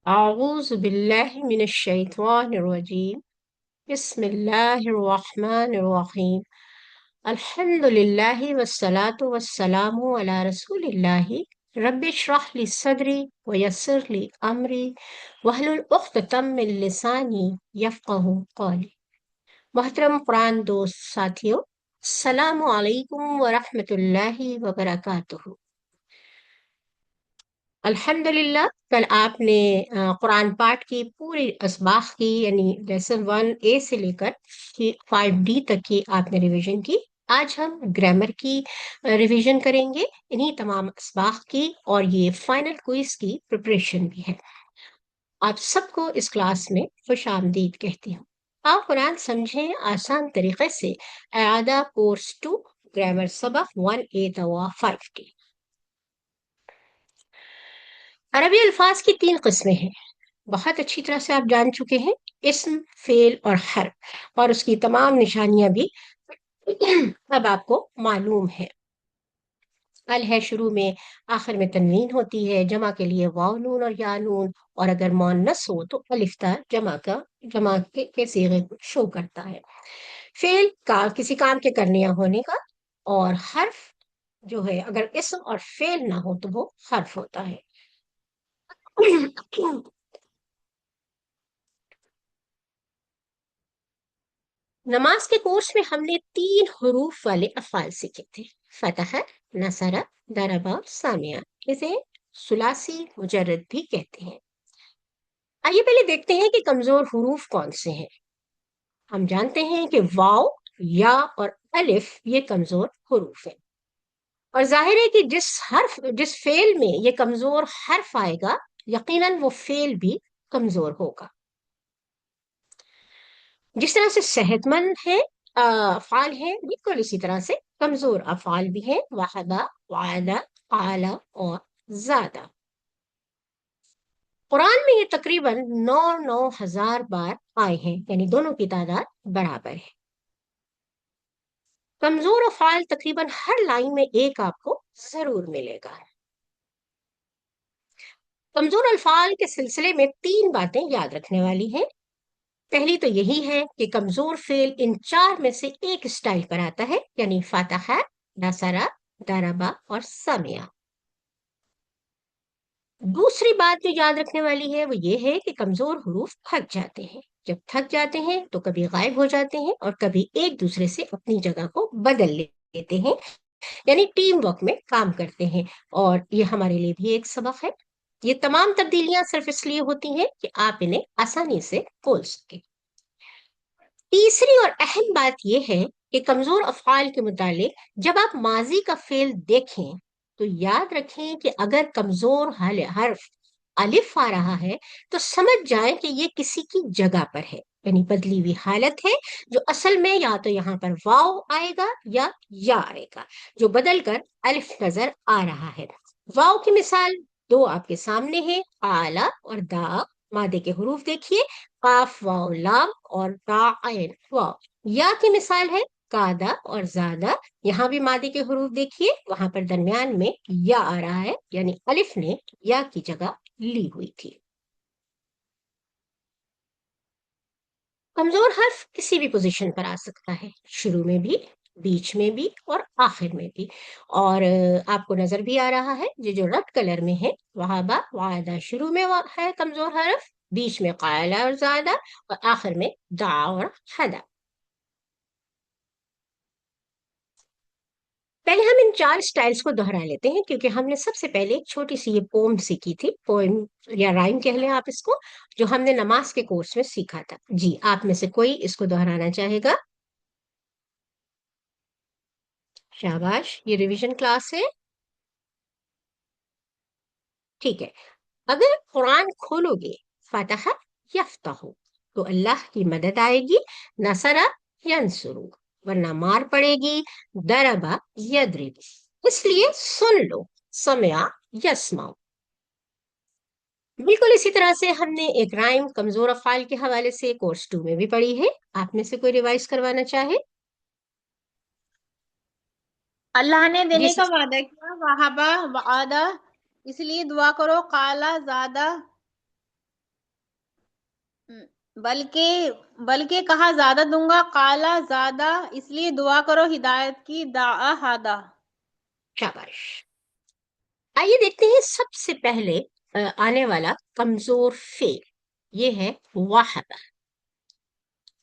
أعوذ بالله من الشيطان الرجيم. بسم الله الرحمن الرحيم. الحمد لله والصلاة والسلام على رسول الله. رب اشرح لي صدري ويسر لي أمري واحلل عقدة من لساني يفقه قولي. محترم قرآن دوست ساتھیو، السلام علیکم ورحمۃ اللہ وبرکاتہ۔ الحمدللہ کل آپ نے قرآن پاٹ کی پوری اسباق کی، یعنی لیسن 1 اے سے لے کر 5 ڈی تک کی آپ نے ریویژن کی۔ آج ہم گرامر کی ریویژن کریں گے، انہی تمام اسباق کی، اور یہ فائنل کوئز کی پریپریشن بھی ہے۔ آپ سب کو اس کلاس میں خوش آمدید کہتی ہوں۔ آپ قرآن سمجھیں آسان طریقے سے، اعادہ کورس 2 گرامر سبق 1 اے تا 5 کی۔ عربی الفاظ کی 3 قسمیں ہیں، بہت اچھی طرح سے آپ جان چکے ہیں، اسم، فعل اور حرف، اور اس کی تمام نشانیاں بھی اب آپ کو معلوم ہے۔ ال ہے شروع میں، آخر میں تنوین ہوتی ہے، جمع کے لیے واو نون اور یا نون، اور اگر مؤنث ہو تو الف تا جمع کے صیغے کو شو کرتا ہے۔ فعل کا کسی کام کے کرنے یا ہونے کا، اور حرف جو ہے اگر اسم اور فعل نہ ہو تو وہ حرف ہوتا ہے۔ نماز کے کورس میں ہم نے 3 حروف والے افعال سیکھے تھے، فتح، نصر، ضرب، سامع۔ اسے ثلاثی مجرد بھی کہتے ہیں۔ آئیے پہلے دیکھتے ہیں کہ کمزور حروف کون سے ہیں۔ ہم جانتے ہیں کہ واو، یا اور الف یہ کمزور حروف ہیں، اور ظاہر ہے کہ جس فعل میں یہ کمزور حرف آئے گا، یقیناً وہ فعل بھی کمزور ہوگا۔ جس طرح سے صحت مند ہے افعال ہیں، بالکل اسی طرح سے کمزور افعال بھی ہیں، وحدہ، وعدہ، قال اور زادہ۔ قرآن میں یہ تقریباً 9,000 بار آئے ہیں، یعنی دونوں کی تعداد برابر ہے۔ کمزور افعال تقریباً ہر لائن میں ایک آپ کو ضرور ملے گا۔ کمزور الفاظ کے سلسلے میں 3 باتیں یاد رکھنے والی ہیں۔ پہلی تو یہی ہے کہ کمزور فعل ان 4 میں سے ایک اسٹائل پر آتا ہے، یعنی فتح، نصرہ، ضربہ اور سمع۔ دوسری بات جو یاد رکھنے والی ہے وہ یہ ہے کہ کمزور حروف تھک جاتے ہیں۔ جب تھک جاتے ہیں تو کبھی غائب ہو جاتے ہیں اور کبھی ایک دوسرے سے اپنی جگہ کو بدل لیتے ہیں، یعنی ٹیم ورک میں کام کرتے ہیں، اور یہ ہمارے لیے بھی ایک سبق ہے۔ یہ تمام تبدیلیاں صرف اس لیے ہوتی ہیں کہ آپ انہیں آسانی سے بول سکیں۔ تیسری اور اہم بات یہ ہے کہ کمزور افعال کے متعلق جب آپ ماضی کا فعل دیکھیں تو یاد رکھیں کہ اگر کمزور حرف الف آ رہا ہے تو سمجھ جائیں کہ یہ کسی کی جگہ پر ہے، یعنی بدلی ہوئی حالت ہے، جو اصل میں یا تو یہاں پر واو آئے گا یا آئے گا، جو بدل کر الف نظر آ رہا ہے۔ واو کی مثال 2 آپ کے سامنے ہے، اعلی اور دا۔ مادے کے حروف دیکھیے، قاف، واو، لام اور تا، عین، واو۔ یا کی مثال ہے قادہ اور زادہ، یہاں بھی مادے کے حروف دیکھیے، وہاں پر درمیان میں یا آ رہا ہے، یعنی الف نے یا کی جگہ لی ہوئی تھی۔ کمزور حرف کسی بھی پوزیشن پر آ سکتا ہے، شروع میں بھی، بیچ میں بھی اور آخر میں بھی، اور آپ کو نظر بھی آ رہا ہے جو ریڈ کلر میں ہے، وہابا، وعدہ شروع میں ہے کمزور حرف، بیچ میں قائلہ اور زادہ، اور آخر میں دعا اور حدا۔ پہلے ہم ان 4 سٹائلز کو دہرا لیتے ہیں، کیونکہ ہم نے سب سے پہلے ایک چھوٹی سی یہ پوم سیکھی تھی، پوئم یا رائم کہہ لیں آپ اس کو، جو ہم نے نماز کے کورس میں سیکھا تھا۔ جی، آپ میں سے کوئی اس کو دہرانا چاہے گا؟ شاباش، یہ ریویژن کلاس ہے، ٹھیک ہے۔ اگر قرآن کھولو گے فتح یفتح تو اللہ کی مدد آئے گی، نصرہ ینصرو ورنہ مار پڑے گی، ضربہ یضرب اس لیے سن لو، سمع یسمع۔ بالکل اسی طرح سے ہم نے ایک رائم کمزور افعال کے حوالے سے کورس 2 میں بھی پڑھی ہے، آپ میں سے کوئی ریوائز کروانا چاہے؟ اللہ نے جی دینے کا وعدہ کیا، وہابا، وعدہ، اس لیے دعا کرو، قالا، زادہ۔ بلکہ بلکہ کہا زیادہ دوں گا، قالا زیادہ، اس لیے دعا کرو ہدایت کی، دعا ہادہ۔ شاباش۔ آئیے دیکھتے ہیں سب سے پہلے آنے والا کمزور فعل، یہ ہے واہبہ۔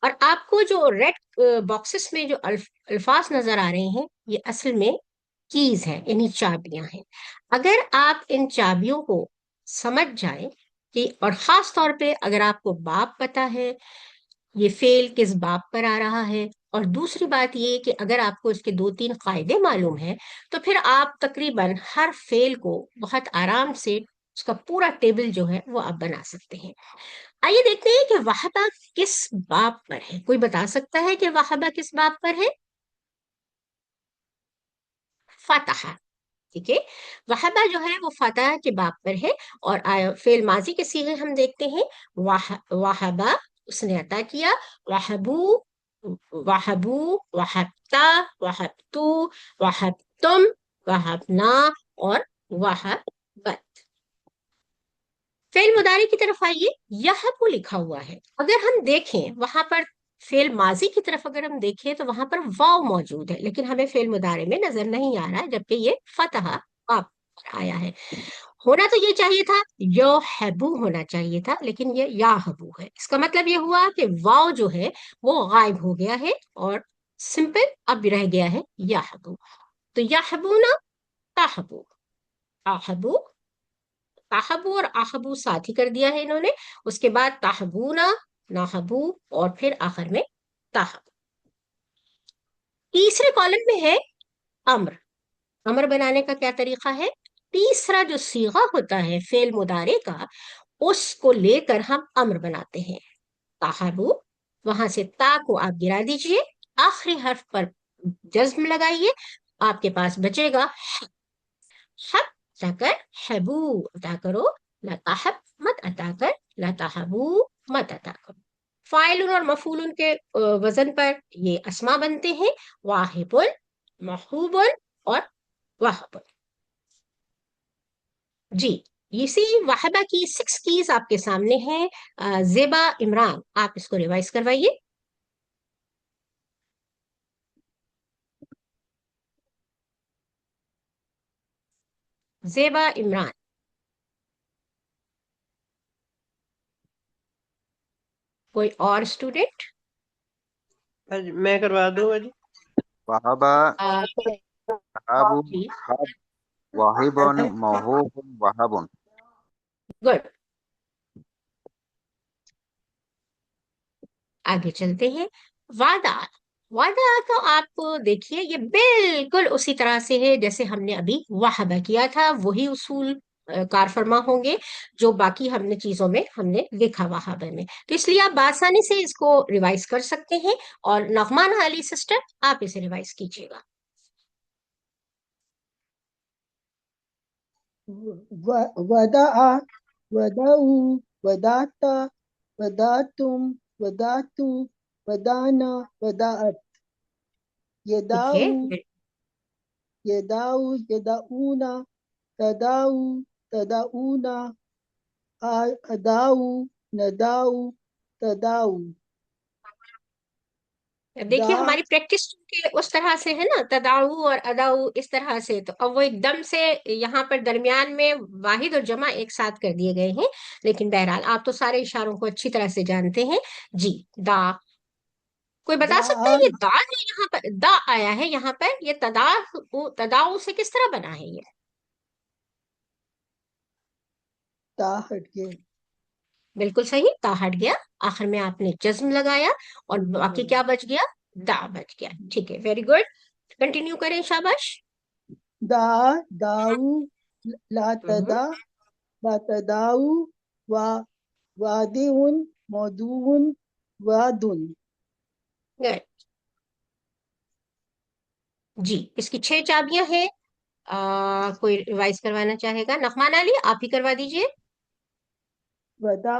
اور آپ کو جو ریڈ باکسز میں جو الفاظ نظر آ رہے ہیں، یہ اصل میں کیز ہیں، یعنی چابیاں ہیں۔ اگر آپ ان چابیوں کو سمجھ جائیں کہ، اور خاص طور پہ اگر آپ کو باب پتہ ہے یہ فعل کس باب پر آ رہا ہے، اور دوسری بات یہ کہ اگر آپ کو اس کے 2-3 قاعدے معلوم ہیں، تو پھر آپ تقریباً ہر فعل کو بہت آرام سے اس کا پورا ٹیبل جو ہے وہ آپ بنا سکتے ہیں۔ آئیے دیکھتے ہیں کہ وہبہ کس باب پر ہے۔ کوئی بتا سکتا ہے کہ وہبہ کس باب پر ہے؟ فتح۔ ٹھیک ہے، وہبہ جو ہے وہ فتح کے باب پر ہے۔ اور فعل ماضی کے صیغے ہم دیکھتے ہیں، وہبہ اس نے عطا کیا، وہبو، وہبو، وہبتا، وہبتو، وہبتم، وہبنا، اور وہبت۔ فعل مضارع کی طرف آئیے، یہب لکھا ہوا ہے، اگر ہم دیکھیں وہاں پر فعل ماضی کی طرف اگر ہم دیکھیں تو وہاں پر واو موجود ہے، لیکن ہمیں فعل مضارع میں نظر نہیں آ رہا ہے، جبکہ یہ فتح آپ پر آیا ہے۔ ہونا تو یہ چاہیے تھا، یوحبو ہونا چاہیے تھا، لیکن یہ یاہبو ہے۔ اس کا مطلب یہ ہوا کہ واو جو ہے وہ غائب ہو گیا ہے، اور سمپل اب رہ گیا ہے یاہبو۔ تو یاہبونا، تاہبو، آہبو، تاہبو اور آہبو ساتھ ہی کر دیا ہے انہوں نے، اس کے بعد تاہبونا، ناہبو، اور پھر آخر میں تاہبو۔ تیسرے کالم میں ہے امر۔ امر بنانے کا کیا طریقہ ہے؟ تیسرا جو صیغہ ہوتا ہے فعل مضارع کا، اس کو لے کر ہم امر بناتے ہیں۔ تاہبو، وہاں سے تا کو آپ گرا دیجئے، آخری حرف پر جزم لگائیے، آپ کے پاس بچے گا حب، عطا کر حبو عطا کرو، لا تحب مت عطا کر لا تحبو مت عطا کرو۔ فاعل اور مفعول کے وزن پر یہ اسما بنتے ہیں، واہب، محوب، اور وہب۔ جی، اسی وہبہ کی 6 کیز آپ کے سامنے ہیں۔ زیبا عمران، آپ اس کو ریوائز کروائیے۔ زیبا عمران۔ کوئی اور اسٹوڈنٹ؟ میں کروا دوں جی۔ وہبا، وہاب، جی، حب، واہب، موہوب، وہب۔ گڈ، آگے چلتے ہیں۔ وعدہ، وعدہ تو آپ دیکھیے یہ بالکل اسی طرح سے ہے جیسے ہم نے ابھی وہبہ کیا تھا، وہی اصول کار فرما ہوں گے جو باقی ہم نے چیزوں میں ہم نے دیکھا وہبہ میں، تو اس لیے آپ بآسانی سے اس کو ریوائز کر سکتے ہیں۔ اور نغمان علی سسٹر، آپ اسے ریوائز کیجیے گا۔ ودع، ودعو، ودعت، ودعتم، ودعتو، ودعنا، ودعت، ٹھیک ہے، یدعو، یدعو، یدعونا، تدعو، تدعونا، ادعو، ندعو، تدعو، دیکھیے دع، ہماری پریکٹس اس طرح سے ہے نا، تداؤ اور اداؤ اس طرح سے، تو اب وہ ایک دم سے یہاں پر درمیان میں واحد اور جمع ایک ساتھ کر دیے گئے ہیں، لیکن بہرحال آپ تو سارے اشاروں کو اچھی طرح سے جانتے ہیں۔ جی، دا، کوئی بتا سکتا دع، ہے یہ دا جو یہاں پر دا آیا ہے یہاں پر، یہ تداؤ سے کس طرح بنا ہے یہ؟ تا ہٹ کے، بالکل صحیح، تا ہٹ گیا، آخر میں آپ نے جزم لگایا، اور باقی کیا بچ گیا؟ دا بچ گیا۔ ٹھیک ہے، ویری گڈ، کنٹینیو کریں، شاباش۔ دع، دعو، لا تدع، لا تدعو، وادع، مودع، واد۔ Good. جی، اس کی 6 چابیاں ہیں۔ کوئی ریوائز کروانا چاہے گا؟ نغمان علی، آپ ہی کروا دیجئے۔ ودع،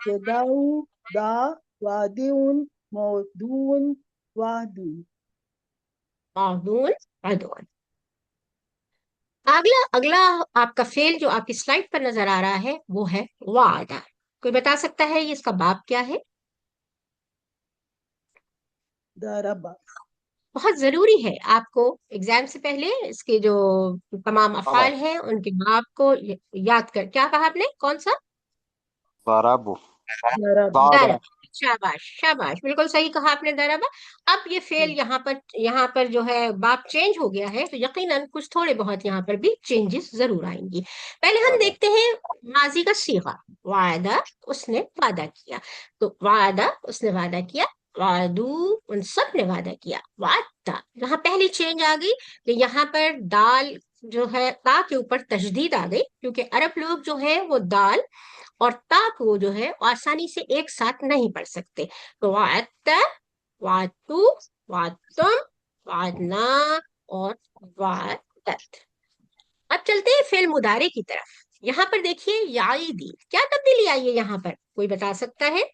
یدعو، دع، وادع، مودع، وعد۔ معدول، عدول۔ اگلا آپ کا فعل جو آپ کی سلائڈ پر نظر آ رہا ہے وہ ہے وعدہ۔ कोई बता सकता है ये इसका बाप क्या है? daraba, बहुत जरूरी है आपको एग्जाम से पहले इसके जो तमाम ضرب अफाल हैं उनके बाप को याद कर, क्या कहा आपने, कौन सा? ضربوا daraba, ضرب दरबा। शाबाश शाबाश, बिल्कुल सही कहा आपने, दरबा। अब ये फेल यहाँ पर जो है बाप चेंज हो गया है, तो यकीनन कुछ थोड़े बहुत यहाँ पर भी चेंजेस जरूर आएंगी। पहले हम وعد देखते हैं माजी का सीगा। वादा, उसने वादा किया। तो वादा, उसने वादा किया। वादू, उन सब ने वादा किया। वादा, यहाँ पहली चेंज आ गई कि यहाँ पर दाल जो है ता के ऊपर तशदीद आ गई, क्योंकि अरब लोग जो है वो दाल और ता को जो है आसानी से एक साथ नहीं पढ़ सकते। तो वाता, वातु, वातुम, वादना और वातत। अब चलते हैं फेल मुदारे की तरफ। यहाँ पर देखिए याईदी, क्या तब्दीली आई है यहाँ पर, कोई बता सकता है?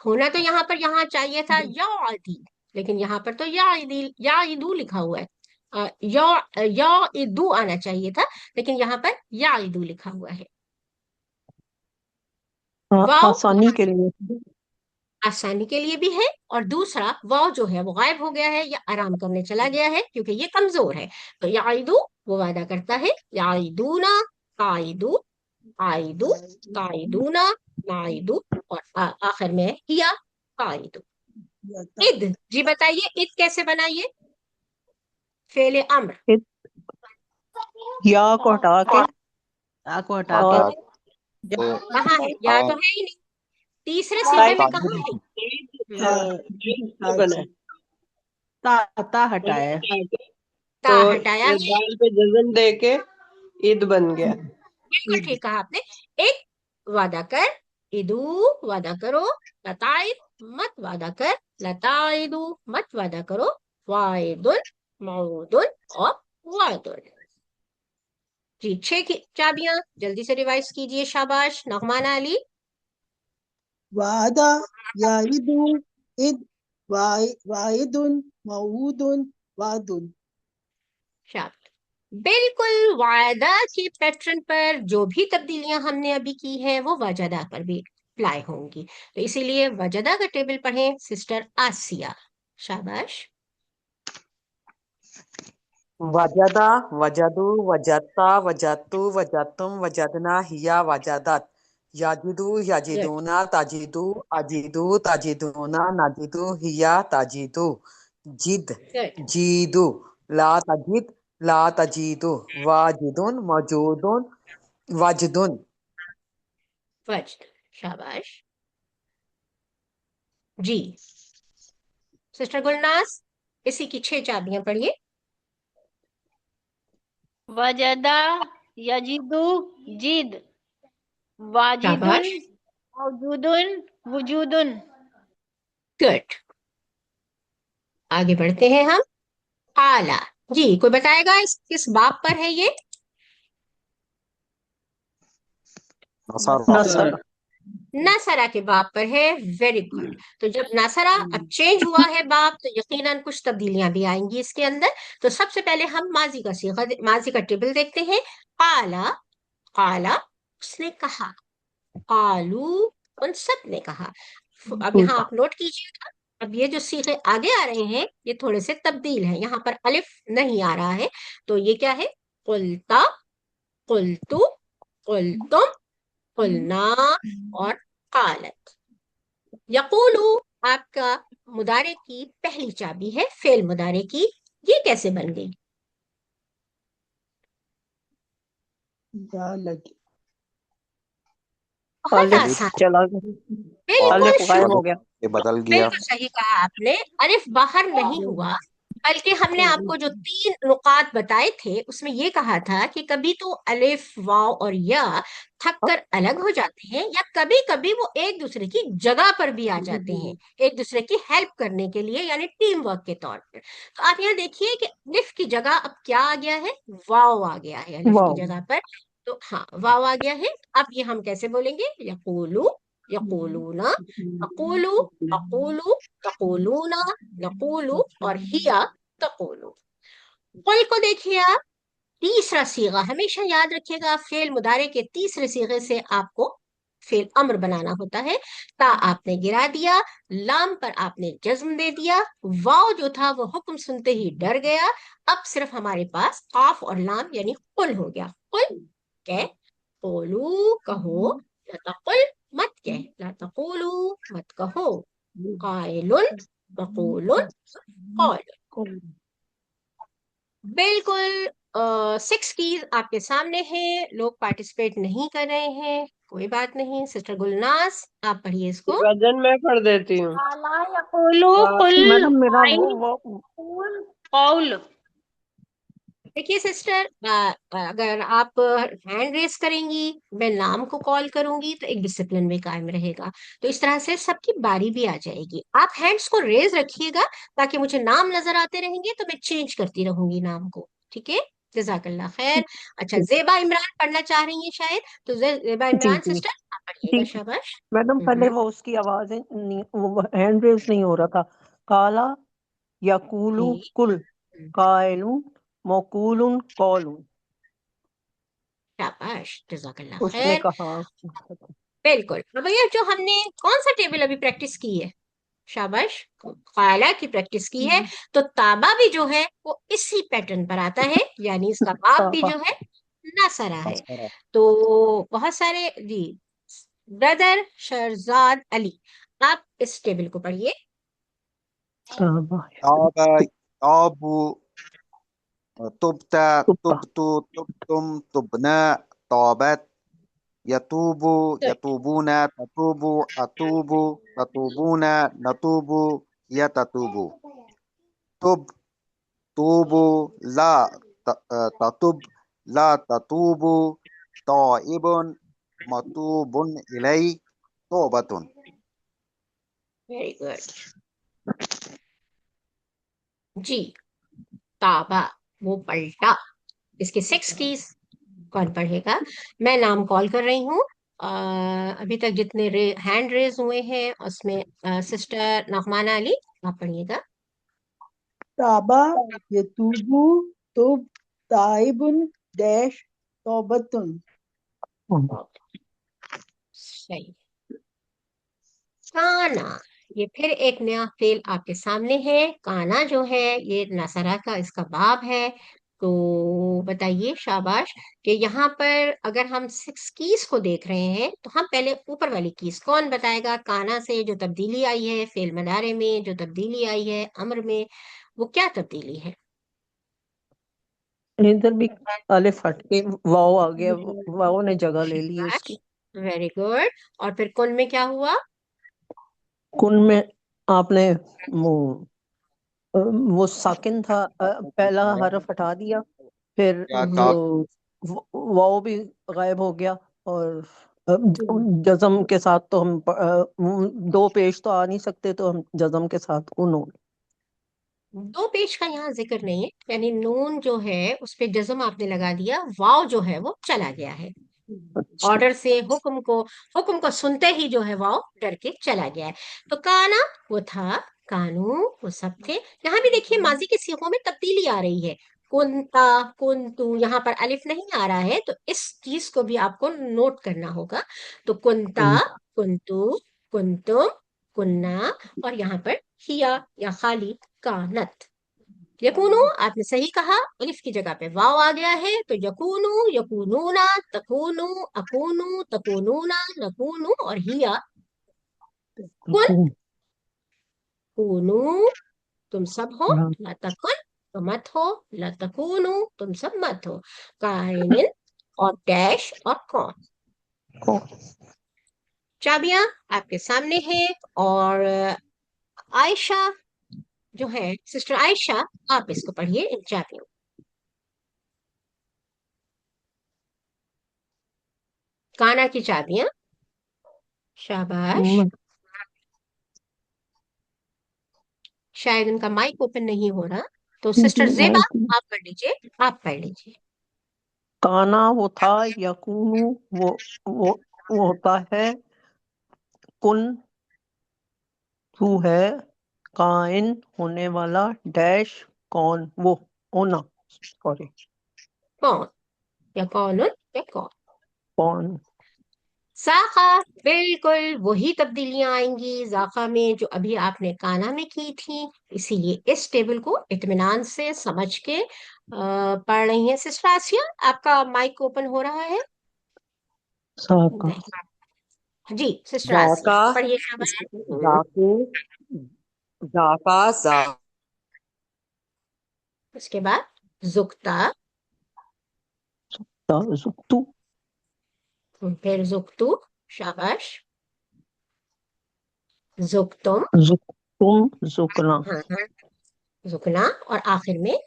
होना तो यहाँ पर यहाँ चाहिए था यादी, लेकिन यहाँ पर तो याईदी याईदू लिखा हुआ है। याईदू आना चाहिए था, लेकिन यहाँ पर याईदू लिखा हुआ है। वाव आसानी के लिए। आसानी के लिए भी है, और दूसरा वाव जो है वो गायब हो गया है या आराम करने चला गया है, क्योंकि ये कमजोर है। तो याइदू, वो वादा करता है। याइदूना, काइदू, आइदू, काइदूना, नाइदू, और आखिर में हिया, काइदू। yata, इद, जी बताइए इद कैसे बनाइए? फेले अम्र। या को हटा के ता को हटा और के कहाँ है? या तो है ही नहीं, तीसरे सीगे में कहाँ है? बना है। ता हटाया। ता तो हटाया है। दाल पे जज़म दे के ईद बन गया। बिल्कुल ठीक कहा आपने। एक वादा कर, इदू, वादा करो। लताइद, मत वादा कर। लताइदू, मत वादा करो। वाइदुन, मऊदुन और वाइदुन। जी, 6 की चाबियां जल्दी से रिवाइज कीजिए, शाबाश नगमाना Ali. wada, yaidu, id, waidun, maudun, wadun. शाबाश, बिल्कुल वायदा के पैटर्न पर जो भी तब्दीलियां हमने अभी की है वो वजदा पर भी अप्लाई होंगी। तो इसीलिए वजदा का टेबल पढ़ें सिस्टर आसिया। शाबाश। वजदा, वजदू, वजत्ता, वजत्तु, वजत्तुम, वजदना, हिया, वजदत। याजिदू, याजिदूना, ताजिदू, अजीदू, ताजिदूना, नाजिदू, हिया, ताजिदू। जिद, गुड। जीदू, ला तजिद, ला तजीदू, वाजिदुन, मौजूदुन, वजदुन। वज्द, शाबाश। जी, सिस्टर गुलनाज, इसी की 6 चाबियां पढ़िए। वजदा, यजिदु, जिद, वाजिदुन, शाबाश, मौजूदुन, वजूदुन। गुड। आगे बढ़ते हैं हम। आला, जी कोई बताएगा इस किस बाप पर है ये? نصر नसर। नासरा के बाप पर है। Very good. तो जब नासरा अब चेंज हुआ है बाप, तो यकीनन कुछ तब्दीलियां भी आएंगी इसके अंदर। तो सबसे पहले हम माजी का सीगा, माजी का टेबल देखते हैं। काला, काला, उसने कहा। कालू, उन सब ने कहा। अब यहाँ आप नोट कीजिएगा, अब ये जो सीखे आगे आ रहे हैं ये थोड़े से तब्दील हैं, यहाँ पर अलिफ नहीं आ रहा है। तो ये क्या है? कुलता, कुलतु, कुलतुम, कुलना और कालत। यकूलू आपका मुदारे की पहली चाबी है, फेल मुदारे की। ये कैसे बन गई? Da lagi, बहुत अलिफ आसान, चला गया, बिल्कुल अलिफ गायब हो शुरू। गया। ये बदल गया। बिल्कुल सही कहा आपने, अलिफ बाहर नहीं हुआ, बल्कि हमने आपको जो 3 नुकात बताए थे उसमें ये कहा था कि कभी तो अलिफ, वाव और या थक कर अलग हो जाते हैं, या कभी कभी वो एक दूसरे की जगह पर भी आ जाते हैं, एक दूसरे की हेल्प करने के लिए, यानी टीम वर्क के तौर पर। तो आप यहाँ देखिए कि अलिफ की जगह अब क्या आ गया है? वाव आ गया है अलिफ की वाह, जगह पर। तो हाँ, वाव आ गया है। अब ये हम कैसे बोलेंगे? यकूलू, यकूलूना, अकूलू, अकूलू, तकूलूना, नकूलू और हिया तकूलू। कुल को देखिए आप, तीसरा सीगा, हमेशा याद रखिएगा, फेल मुदारे के तीसरे सीगे से आपको फेल अम्र बनाना होता है। ता आपने गिरा दिया, लाम पर आपने जज्म दे दिया, वाव जो था वो हुक्म सुनते ही डर गया। अब सिर्फ हमारे पास काफ और लाम यानी कुल हो गया। कुल कह, कोलू कहो, ला तकुल मत कह, ला तकुलू मत कहो, कायलुन मकूलुन कौल। बिल्कुल 6 कीज आपके सामने हैं, लोग पार्टिसिपेट नहीं कर रहे हैं, कोई बात नहीं। सिस्टर गुलनाज आप पढ़िए इसको। वजन मैं पढ़ देती हूँ। काला यकुलु कुल मैडम मेरा आइन वो कुल कौल। देखिए सिस्टर, अगर आप हैंड रेस करेंगी, मैं नाम को कॉल करूंगी, तो एक डिसिप्लिन भी कायम रहेगा। तो इस तरह से सबकी बारी भी आ जाएगी। आप हैंड्स को रेज रखिएगा ताकि मुझे नाम नजर आते रहेंगे, तो मैं चेंज करती रहूंगी नाम को। ठीक है, जजाकल्ला खैर। अच्छा, जेबा इमरान पढ़ना चाह रही हैं शायद, तो जेबा जी इमरान जी सिस्टर आप पढ़िएगा, जी शाबाश। मैडम, पहले वो उसकी आवाज नहीं, वो हैंड रेज नहीं हो रहा था। काला यकूलु जी, कुल कायलुन मौकूलुन कौलुन, शाबाश, जजाकल्ला उसने खैर। कहा। बिल्कुल। अब भैया जो हमने कौन सा टेबल अभी प्रैक्टिस की है, शाबाश, काला की प्रैक्टिस की है, तो ताबा भी जो है वो इसी पैटर्न पर आता है, यानी इसका बाप भी ताबा जो है नासरा है। नसरा तो बहुत सारे जी, ब्रदर शहजाद अली, आप इस टेबल को पढ़िए। ताबा ताबा ताबू तुबता तुब्बा तुबतु तुबतुम तुबना ताबत यतूबु यतूबूना ततूबु अतूबु ततूबूना नतूबु यततूबु तुब तूबु ला ततुब ला ततूबु ताइबुन मतूबुन इलै तौबतुन। वेरी गुड जी। ताबा वो पलटा, इसके 6 कीज कौन पढ़ेगा? मैं नाम कॉल कर रही हूँ। अभी तक जितने हैंड रेज हुए हैं उसमें सिस्टर नगमाना अली आप पढ़िएगा। ताबा यतूबु तुब ताइबुन डैश तौबतुन। सही। काना, ये फिर एक नया फेल आपके सामने है। काना जो है ये नसरा का इसका बाब है। तो बताइए शाबाश, कि यहाँ पर अगर हम 6 कीज को देख रहे हैं, तो हम पहले ऊपर वाली कीज, कौन बताएगा? काना से जो तब्दीली आई है, फेल मदारे में जो तब्दीली आई है, अम्र में, वो क्या तब्दीली है? इधर भी अलिफ हट के वाव आ गया, वाव ने जगह ले ली उसकी। Very good. और फिर कुल में क्या हुआ? कुन में आपने वो साकिन था, पहला हरफ हटा दिया, फिर क्या हम्म, वाव भी गायब हो गया, और जज़म के साथ तो हम दो पेश तो आ नहीं सकते, तो हम जज़म के साथ उन्होंने। दो पेज का यहाँ जिक्र नहीं है, यानी नून जो है उस पे जज्म आपने लगा दिया, वाव जो है वो चला गया है। अच्छा ऑर्डर से हुक्म को सुनते ही जो है वाव डर के चला गया है। तो काना वो था, कानू वो सब थे। यहाँ भी देखिए माजी के सीगों में तब्दीली आ रही है। कुंता कुंतु, यहाँ पर अलिफ नहीं आ रहा है, तो इस चीज को भी आपको नोट करना होगा। तो कुंता कुंतु कुंतुम कुन्ना, और यहाँ पर हिया या खाली कानत। यकूनु आपने सही कहा, अलिफ की जगह पे वाव आ गया है, तो यकूनु यकूनूना तकूनु अकूनु तकूनूना नकूनु, और हिया कुन कूनू तुम सब हो, ला तकुन तो मत हो, ला तकूनु तुम सब मत हो, काइनिन और डैश और कौन। चाबियां आपके सामने हैं। और आयशा जो है, सिस्टर आयशा, आप इसको पढ़िए इन चाबियों। काना की चाबियां, शाबाश। शायद उनका माइक ओपन नहीं हो रहा, तो सिस्टर जेबा आप पढ़ लीजिए, आप पढ़ लीजिए। काना वो था, यकूनु वो होता है, कुन तू है, काइन होने वाला, डैश कौन वो होना, सॉरी। कौन या कौन या कौन। कौन। साका, बिल्कुल वही तब्दीलियां आएंगी जाका में जो अभी आपने काना में की थी, इसीलिए इस टेबल को इत्मीनान से समझ के पढ़ रही हैं। सिस्टर आसिया, आपका माइक ओपन हो रहा है? साका। नहीं जी, सिस्टर आसिया जाका पढ़िए शाबाश। जाकू जाका जा उसके बाद जुक्ता, जुक्तू। फिर जुक्तू, शाबाश। जुक्तुम, जुक्तुम, जुकना। हाँ हाँ, जुकना। और आखिर में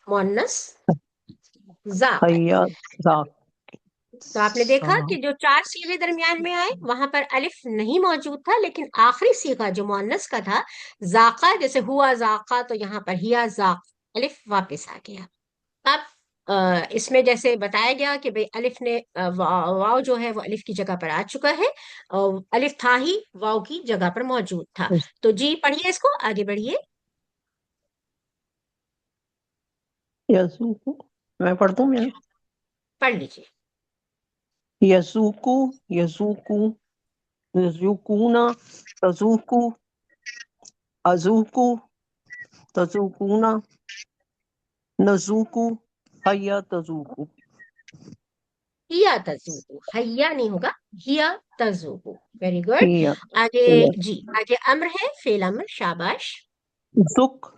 मुअन्नस जाक। हैया, जाक। तो आपने देखा सा- कि जो 4 सीगे दरमियान में आए वहां पर अलिफ नहीं मौजूद था, लेकिन आखिरी सीगा जो मुअन्नस का था जाका, जैसे हुआ जाका, तो यहाँ पर हिया जाक, अलिफ वापस आ गया। अब इसमें जैसे बताया गया कि भाई अलिफ ने वाव जो है वो अलिफ की जगह पर आ चुका है, अलिफ था ही वाव की जगह पर मौजूद था। तो जी पढ़िए इसको, आगे बढ़िए। यसूकू। मैं पढ़ दूं मैं? पढ़ लीजिए। यसूकू, यसूकू, यजूकूना, तजूकू, अजूकू, तजूकूना, नजूकू, हैया तजूकू। हिया तजूबू, हैया नहीं होगा, हिया तजूबू। Very good. हैया। आगे जी, आगे अम्र है, फेल अम्र, शाबाश। जुक,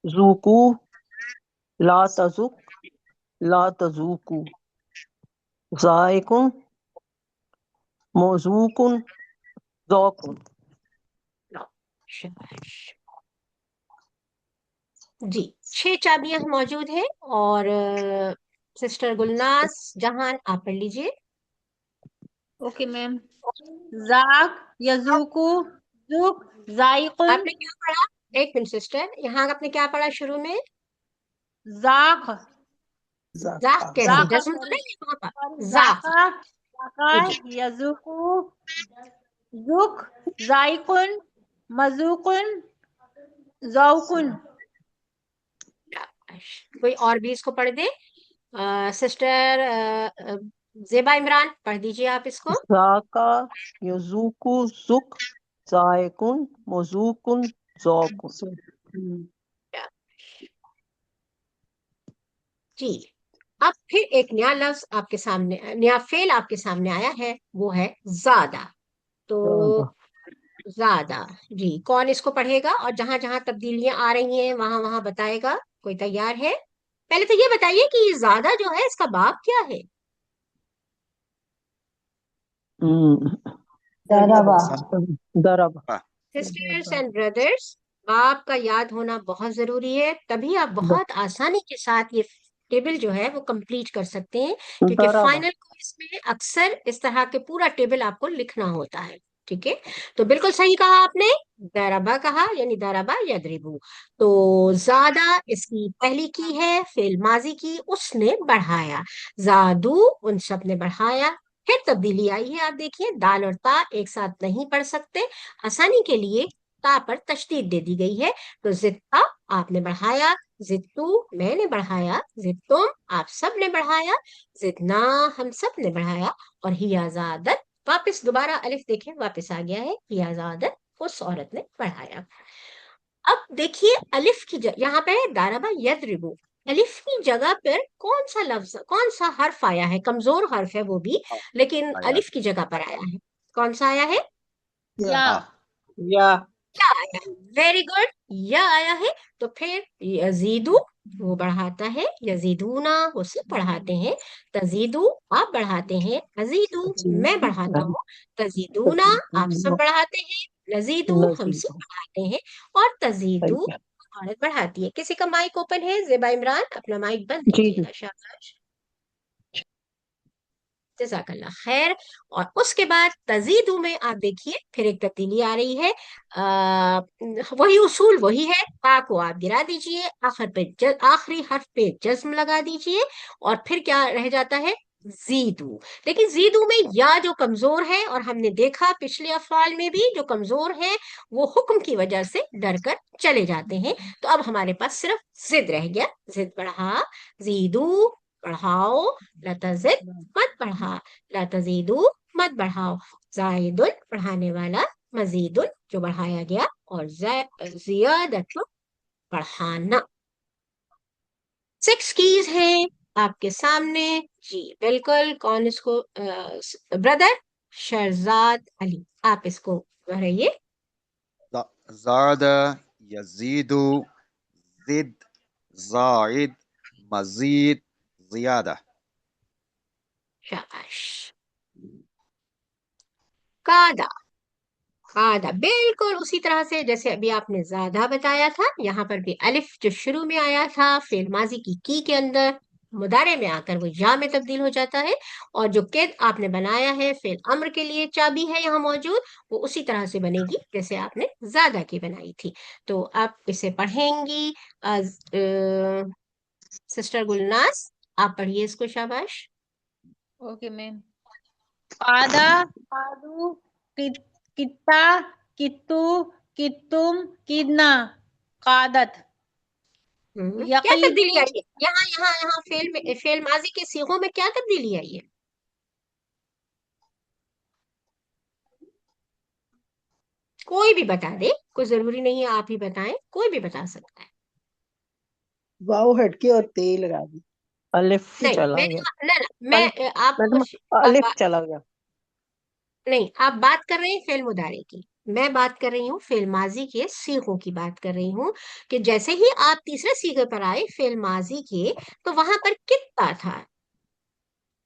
जूकू, ला तजुक, ला तजूकू, जायकुन, मौजूकुन, जौकुन। शाबाश जी। 6 चाबियां मौजूद है। और सिस्टर गुलनाज जहान, आप पढ़ लीजिए। Okay ma'am. जाक, यजूकू, जुक, जायकुन, आपने क्या पढ़ा? एक मिनट सिस्टर, यहाँ आपने क्या पढ़ा शुरू में? जाक, जाक कैसे, जाका जज्म तो सॉरी नहीं है वहां पर? सॉरी, जाक, जाका, जाका, जी जी। यजूकू, जुक, जायकुन, मजूकुन, जौकुन। शाबाश। कोई और भी इसको पढ़ दे? सिस्टर जेबा इमरान, पढ़ दीजिए आप इसको। जाका, यजूकू, जुक, जायकुन, मौजूकुन, जौकुन। जी। अब फिर एक नया लफ्ज आपके सामने, नया फेल आपके सामने आया है, वो है ज्यादा। तो ज्यादा, जी कौन इसको पढ़ेगा और जहां जहां तब्दीलियां आ रही हैं वहां वहां बताएगा? कोई तैयार है? पहले तो ये बताइए कि ये ज्यादा जो है इसका बाप क्या है? दरबा। दरबा। सिस्टर्स एंड ब्रदर्स, बाप का याद होना बहुत जरूरी है, तभी आप बहुत आसानी के साथ ये टेबल जो है वो कंप्लीट कर सकते हैं, क्योंकि दरबा। फाइनल क्विज में अक्सर इस तरह के पूरा टेबल आपको लिखना होता है। ठीक है, तो बिल्कुल सही कहा आपने, दरबा कहा, यानी दरबा यदरिबू। तो ज्यादा इसकी पहली की है, फेल माजी की, उसने बढ़ाया। जादू, उन सब ने बढ़ाया। फिर तब्दीली आई है, आप देखिए दाल और ता एक साथ नहीं पढ़ सकते, आसानी के लिए ता पर तशदीद दे दी गई है। तो जित्ता, आपने बढ़ाया। जित्तू, मैंने बढ़ाया। जित्तुम, आप सब ने बढ़ाया। जितना, हम सब ने बढ़ाया। और हियाजादत, वापस दोबारा अलिफ देखें वापस आ गया है, हियाजादत, उस औरत ने बढ़ाया। अब देखिए अलिफ की यहाँ पे है दारबा यदरिबू, अलिफ की जगह पर कौन सा लफ्ज, कौन सा हर्फ आया है? कमजोर हर्फ है वो भी, लेकिन आया अलिफ की जगह पर आया है। कौन सा आया है? या या क्या आया है? वेरी गुड, या आया है। तो फिर यजीदू, वो बढ़ाता है। यजीदूना, वो सब बढ़ाते हैं। तजीदू, आप बढ़ाते हैं। अजीदू, मैं बढ़ाता हूँ। तजीदूना, आप सब बढ़ाते हैं। नजीदू, हम सब बढ़ाते हैं। और तजीदू, औरत बढ़ाती है। किसी का माइक ओपन है? जेबा इमरान, अपना माइक बंद जी जी। कीजिएगा, शाबाश, जज़ाकल्लाह खैर। और उसके बाद तजीदू में आप देखिए फिर एक तब्दीली आ रही है। वही उसूल वही है, ता को आप गिरा दीजिए, आखिर पे आखिरी हर्फ पे जज्म लगा दीजिए, और फिर क्या रह जाता है? जीदू। लेकिन जीदू में या जो कमजोर है, और हमने देखा पिछले अफआल में भी जो कमजोर है वो हुक्म की वजह से डर कर चले जाते हैं। तो अब हमारे पास सिर्फ जिद रह गया, जिद बढ़ा, जीदू बढ़ाओ, ला तज़िद मत बढ़ा, ला तज़ीदू मत बढ़ाओ, ज़ाइदुन बढ़ाने वाला, मजीदुन जो बढ़ाया गया, और ज़ियादतुन बढ़ाना। 6 कीज हैं आपके सामने। जी बिल्कुल, कौन इसको ब्रदर शहजाद अली, आप इसको दोहराइए। زاد يزيد زد زائد مزيد زيادة. शाबाश। कादा, कादा बिल्कुल उसी तरह से जैसे अभी आपने ज्यादा बताया था, यहाँ पर भी अलिफ जो शुरू में आया था फेल माजी की के अंदर, मुदारे में आकर वो या में तब्दील हो जाता है। और जो किद आपने बनाया है फेल अम्र के लिए चाबी है यहाँ मौजूद, वो उसी तरह से बनेगी जैसे आपने ज्यादा की बनाई थी। तो आप इसे पढ़ेंगी। सिस्टर गुलनाज, आप पढ़िए इसको, शाबाश। Okay ma'am. कादा, कादू, कित्ता, कित्तू, कित्तुम, किदना, कादत। क्या तब्दीली यकीदू, आई है यहाँ यहाँ यहाँ फेल माजी के सीगों में क्या तब्दीली आई है? कोई भी बता दे, कोई जरूरी नहीं है आप ही बताएं, कोई भी बता सकता है। वाव हटके और ते लगा दी। अलिफ नहीं चला मैंने गया। ना ना मैं आप मैडम कुछ अलिफ चला गया। नहीं, आप बात कर रहे हैं फेल मुदारे की, मैं बात कर रही हूँ फेल माजी के सीगों की बात कर रही हूँ। कि जैसे ही आप तीसरे सीगे पर आए फेल माजी के, तो वहां पर कितना था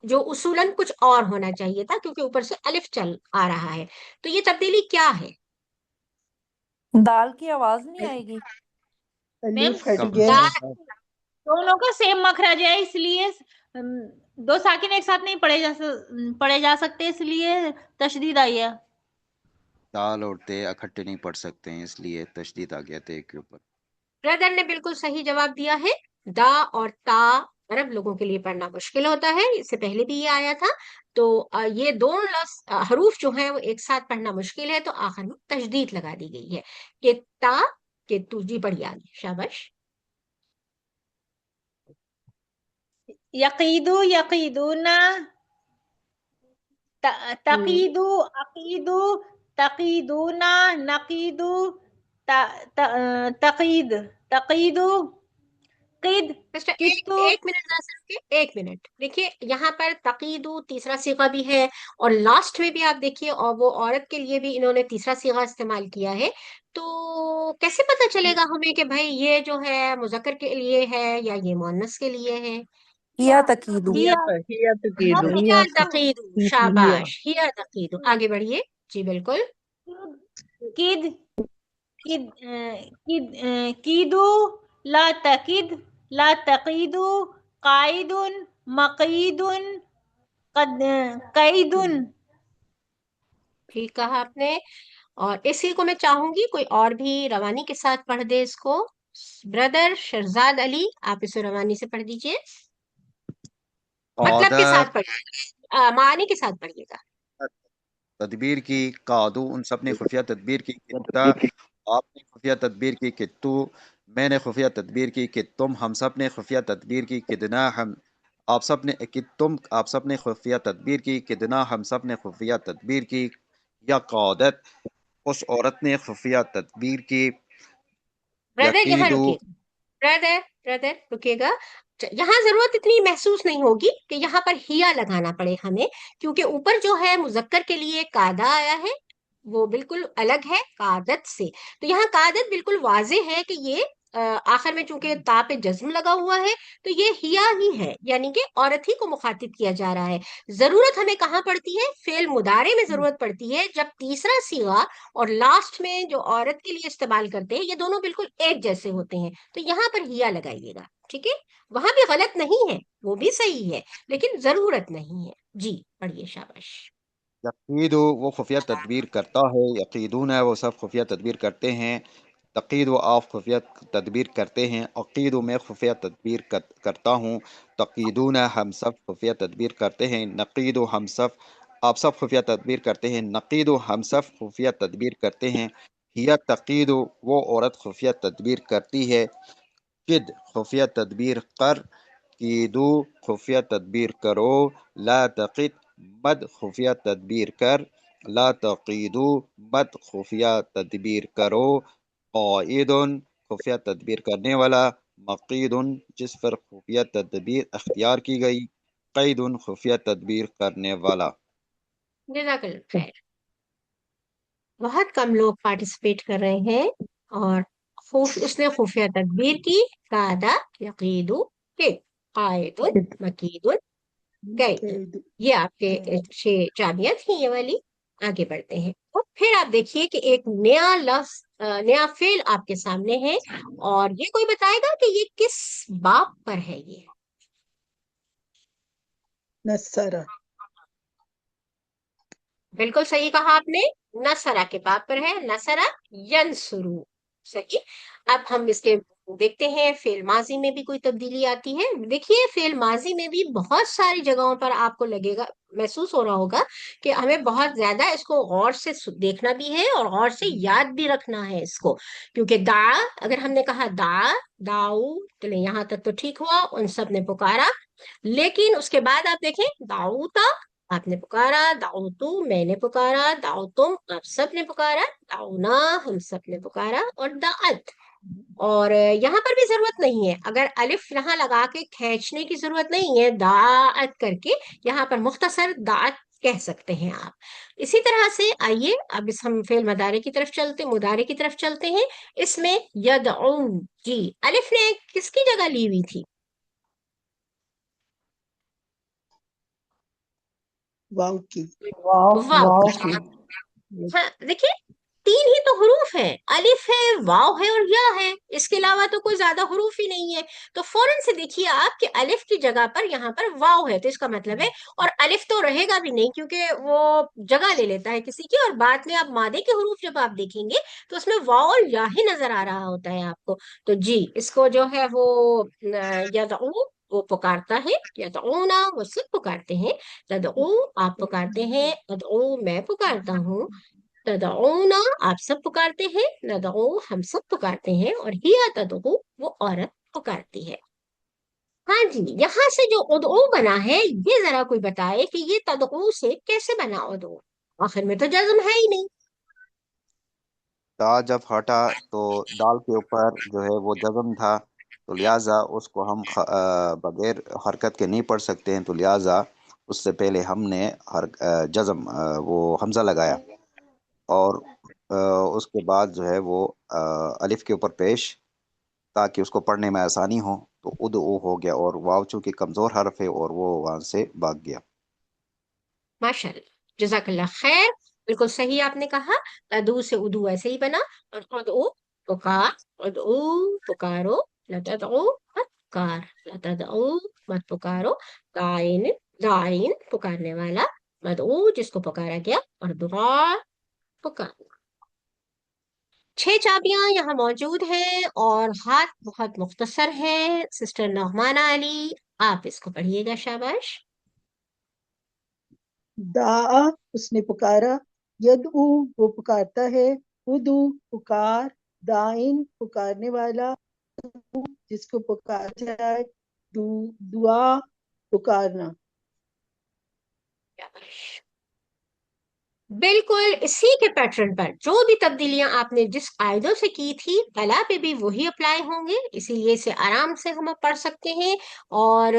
जो उसूलन कुछ और होना चाहिए था, क्योंकि ऊपर से अलिफ चल आ रहा है। तो ये तब्दीली क्या है? दाल की आवाज नहीं आएगी। मैम अलिफ हट कम गया। दाल, दोनों का सेम मखरज है, इसलिए दो साकिन एक साथ नहीं पढ़े जा सकते, इसलिए तशदीद आई है। दाल और ते इकट्ठे नहीं पढ़ सकते हैं, इसलिए तशदीद आ गया ते के ऊपर। ब्रदर ने बिल्कुल सही जवाब दिया है। दा और ता अरब लोगों के लिए पढ़ना मुश्किल होता है, इससे पहले भी ये आया था। तो ये दोनों हरूफ जो हैं वो एक साथ पढ़ना मुश्किल है, तो आखिर में तशदीद लगा दी गई है कि ता के तू। जी बढ़िया, शाबाश। यकीदू, यकीदूना, तकीदू, अकीदू, तकीदूना, नकीदू, तकीद, तकीदू, किद, सिस्टर कित्तू। एक मिनट जरा से रुकिए, एक मिनट। देखिए यहाँ पर तकीदू तीसरा सीगा भी है, और लास्ट में भी आप देखिए, और वो औरत के लिए भी इन्होंने तीसरा सीगा इस्तेमाल किया है। तो कैसे पता चलेगा हमें कि भाई ये जो है मुजक्कर के लिए है या ये मुअन्नस के लिए है? हिया तकीदू। हिया, हिया तकीदू। हिया तकीदू, हिया। शाबाश, हिया तकीदू। आगे बढ़िए। जी बिल्कुल। किद, किद, कीदू, ला तकिद, ला तकीदू, काइदुन, मकीदुन, कैदुन। ठीक कहा आपने। और इसी को मैं चाहूंगी कोई और भी रवानी के साथ पढ़ दे इसको। ब्रदर शहजाद अली, आप इसे रवानी से पढ़ दीजिए, मतलब के साथ कादत पढ़िएगा, मानी के साथ पढ़िएगा। तदबीर की, कादू उन सब ने खुफिया तदबीर की, कित्ता आपने खुफिया तदबीर की, कित्तू मैंने खुफिया तदबीर की, कि तुम हम सब ने खुफिया तदबीर की, किदना हम आप सब ने, कि तुम आप सब ने खुफिया तदबीर की, किदना हम सब ने खुफिया तदबीर की, या कादत उस औरत ने खुफिया तदबीर की, ब्रदर यहाँ यकीदू रुकिएगा, ब्रदर ब्रदर रुकिएगा। यहाँ जरूरत इतनी महसूस नहीं होगी कि यहाँ पर हिया लगाना पड़े हमें, क्योंकि ऊपर जो है मुजक्कर के लिए कादा आया है, वो बिल्कुल अलग है कादत से। तो यहाँ कादत बिल्कुल वाजे है कि ये आखिर में चूंकि ता पे जज्म लगा हुआ है, तो ये हिया ही है, यानी कि औरत ही को मुखातिब किया जा रहा है। जरूरत हमें कहाँ पड़ती है? फेल मुदारे में जरूरत पड़ती है, जब तीसरा सीगा और लास्ट में जो औरत के लिए इस्तेमाल करते हैं ये दोनों बिल्कुल एक जैसे होते हैं, तो यहाँ पर हिया लगाइएगा, ठीक है? वहां भी गलत नहीं है, वो भी सही है, लेकिन जरूरत नहीं है। जी पढ़िए, शाबाश। यकीदू वो खुफिया तदबीर करता है, यकीदून है वो सब खुफिया तदबीर करते हैं, तकीद व आप खुफिया तदबीर करते हैं, अकीद मैं खुफिया तदबीर करता हूँ, तकीदून हम सब खुफिया तदबीर करते हैं, नकीद हम सब आप सब खुफिया तदबीर करते हैं, नकीद हम सब खुफिया तदबीर करते हैं, हिया तकीद वो औरत खुफिया तदबीर करती है, किद खुफिया तदबीर कर, قیدو خفیہ تدبیر کرو، لا تقد مد خفیہ تدبیر کر، لا تقیدو مد خفیہ تدبیر کرو، قائد خفیہ تدبیر کرنے والا، مقید جس پر خفیہ تدبیر اختیار کی گئی، قید خفیہ تدبیر کرنے والا۔ جزاک اللہ خیر۔ بہت کم لوگ پارٹیسپیٹ کر رہے ہیں، اور اس نے خفیہ تدبیر کی، قادا یقید کے، قائد مقید قید۔ قید یہ آپ کے 6 چابیاں تھیں یہ والی۔ آگے بڑھتے ہیں، اور پھر آپ دیکھیے کہ ایک نیا لفظ، نیا فعل آپ کے سامنے ہے، اور یہ کوئی بتائے گا کہ یہ کس باب پر ہے؟ یہ نصرہ بالکل صحیح کہا آپ نے، نصرہ کے باب پر ہے، نصرہ ینصرو۔ صحیح۔ اب ہم اس کے دیکھتے ہیں فعل ماضی میں بھی کوئی تبدیلی آتی ہے۔ دیکھیے فعل ماضی میں بھی بہت ساری جگہوں پر آپ کو لگے گا، محسوس ہو رہا ہوگا کہ ہمیں بہت زیادہ اس کو غور سے دیکھنا بھی ہے، اور غور سے یاد بھی رکھنا ہے اس کو، کیونکہ دعا، اگر ہم نے کہا دعا، داؤ، چلے یہاں تک تو ٹھیک ہوا، ان سب نے پکارا، لیکن اس کے بعد آپ دیکھیں دعوتا، آپ نے پکارا، دعوتو میں نے پکارا، دعوتم آپ سب نے پکارا، دعونا ہم سب نے پکارا، اور دعت، اور یہاں پر بھی ضرورت نہیں ہے، اگر الف یہاں لگا کے کھینچنے کی ضرورت نہیں ہے، دعت کر کے یہاں پر مختصر دعت کہہ سکتے ہیں آپ۔ اسی طرح سے آئیے اب ہم فعل مضارع کی طرف چلتے ہیں۔ اس میں یدعون، جی الف نے کس کی جگہ لی ہوئی تھی؟ واو کی واو کی۔ ہاں دیکھیے 3 ہی تو حروف ہیں، الف ہے، واو ہے، اور یا ہے، اس کے علاوہ تو کوئی زیادہ حروف ہی نہیں ہے، تو فوراً سے دیکھیے آپ کہ الف کی جگہ پر یہاں پر واو ہے، تو اس کا مطلب ہے، اور الف تو رہے گا بھی نہیں کیونکہ وہ جگہ لے لیتا ہے کسی کی، اور بعد میں آپ مادے کے حروف جب آپ دیکھیں گے تو اس میں واو اور یا ہی نظر آ رہا ہوتا ہے آپ کو، تو جی اس کو جو ہے وہ یدعو وہ پکارتا ہے، یدعونا وہ سب پکارتے ہیں، تدعو آپ پکارتے ہیں، ادعو میں پکارتا ہوں، تدعونا آپ سب پکارتے ہیں، ندعو ہم سب پکارتے ہیں، اور ہیا تدعو وہ عورت پکارتی ہے۔ ہاں جی، یہاں سے جو ادعو بنا ہے یہ ذرا کوئی بتائے کہ یہ تدعو سے کیسے بنا ادعو؟ آخر میں تو جزم ہے ہی نہیں۔ تا جب ہٹا تو دال کے اوپر جو ہے وہ جزم تھا، تو لہٰذا اس کو ہم بغیر حرکت کے نہیں پڑھ سکتے ہیں، تو لہٰذا اس سے پہلے ہم نے جزم وہ حمزہ لگایا، اور اس کے بعد جو ہے وہ الف کے اوپر پیش، تاکہ اس کو پڑھنے میں آسانی ہو، تو ادعو ہو گیا، اور واو چونکہ کمزور حرف ہے اور وہ وہاں سے بھاگ گیا۔ ماشاء اللہ، جزاک اللہ خیر، بالکل صحیح آپ نے کہا، ادعو سے ادو ایسے ہی بنا، اور ادعو پکار، ادعو پکارو، لتدعو مت پکار، لتدعو مت پکارو، دائن دائن پکارنے والا، مدعو جس کو پکارا گیا، اور دعا پکارنا۔ 6 چابیاں یہاں موجود ہیں، اور ہاتھ بہت مختصر ہے، سسٹر نعمانہ علی آپ اس کو پڑھیے گا، شاباش۔ دعا اس نے پکارا، یدعو وہ پکارتا ہے، ادو پکار، دائن پکارنے والا، جس کو پکارا جائے، دعا پکارنا۔ بالکل اسی کے پیٹرن پر جو بھی تبدیلیاں آپ نے جس قاعدوں سے کی تھی کلا پہ بھی وہی اپلائی ہوں گے، اسی لیے اسے آرام سے ہم پڑھ سکتے ہیں، اور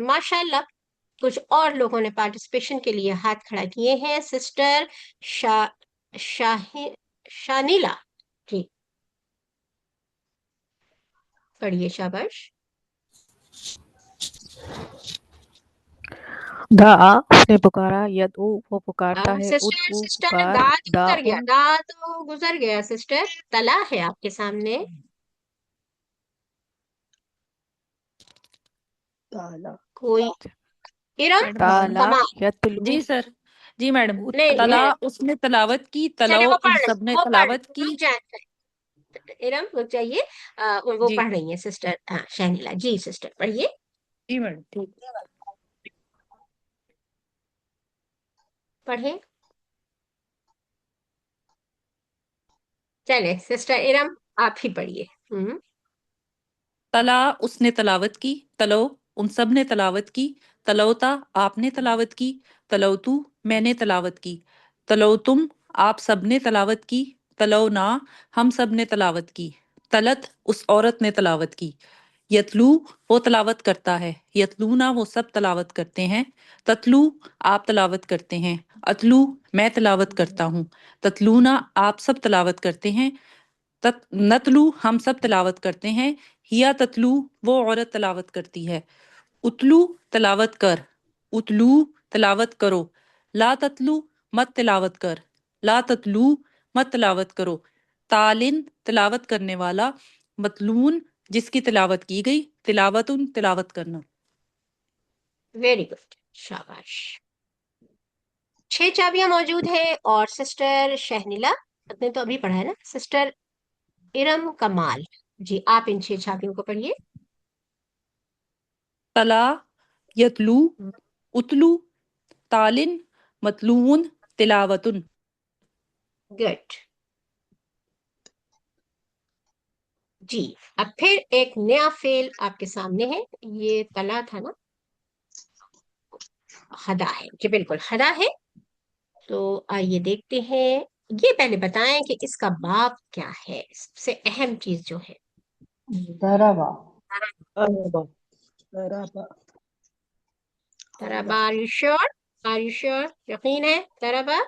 ماشاءاللہ کچھ اور لوگوں نے پارٹیسپیشن کے لیے ہاتھ کھڑا کیے ہیں، سسٹر شانیلا جی پڑھیے، شاباش۔ دعا اس نے پکارا، یدعو وہ پکارتا ہے، سسٹر ادعو سسٹر پکار، دا تو گزر گیا، داعن دا تو گزر گیا، سسٹر تلا ہے آپ کے سامنے، تالا کوئی ارم تالا کمال یتلو جی سر، جی میڈم، نہیں تلا اس نے تلاوت کی، چلے تلو وہ ان پڑھ سب نے وہ پڑھ تلاوت کی۔ رک جائیں، ارم رک جائیے، وہ جی پڑھ رہی ہیں سسٹر شہنیلا جی، سسٹر پڑھیے، جی میڈم ٹھیک۔ پڑھیں، چلے سسٹر ارم آپ ہی پڑھیے۔ تلا اس نے تلاوت کی، تلو उन सब ने तलावत की, तलौता आपने तलावत की, तलौतू मैंने तलावत की, तलौतुम आप सब ने तलावत की, तलौना हम सब ने तलावत की, तलत उस औरत ने तलावत की, यतलू वो तलावत करता है, यतलूना वो सब तलावत करते हैं, ततलू आप तलावत करते हैं, अतलू मैं तलावत करता हूँ, ततलूना आप सब तलावत करते हैं, नतलू हम सब तलावत करते हैं, हिया ततलू वो औरत तलावत करती है, उतलू तलावत कर, उतलू तलावत करो, ला ततलू मत तलावत कर, ला ततलू मत तलावत करो, तालिन तलावत करने वाला, मतलून जिसकी तिलावत की गई, तिलावतुन तिलावत करना। वेरी गुड, शाबाश। 6 चाबियां मौजूद है और सिस्टर शहनिला, आपने तो अभी पढ़ा है ना, सिस्टर इरम कमाल, जी आप इन 6 चाबियों को पढ़िए। तला यतलू उतलू तालिन मतलून तिलावतुन। गुड जी। अब फिर एक नया फेल आपके सामने है, ये तला था ना, हदा है जी, बिल्कुल हदा है। तो आइए देखते हैं, ये पहले बताएं कि इसका बाप क्या है, सबसे अहम चीज जो है। दरवा अरबा दरबा तरबा, are you sure? Are you sure? यकीन है तरबा?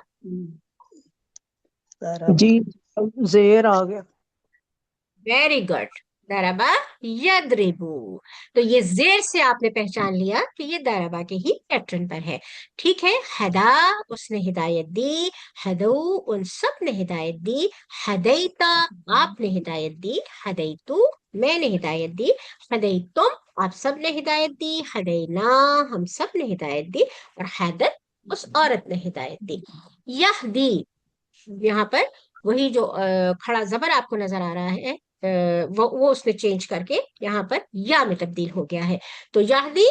दरबा जी, जेर आ गया। वेरी गुड, दरबा यदरिबू। तो ये जेर से आपने पहचान लिया कि ये दरबा के ही पैटर्न पर है। ठीक है, हदा उसने हिदायत दी, हदऊ उन सब ने हिदायत दी, हदैता आपने हिदायत दी, हदैतु मैंने हिदायत दी, हदैतुम आप सब ने हिदायत दी, हदैना हम सब ने हिदायत दी, और हदत उस औरत ने हिदायत दी। यहदी, यहाँ पर वही जो खड़ा जबर आपको नजर आ रहा है, वो उसने चेंज करके यहाँ पर या में तब्दील हो गया है। तो याहदी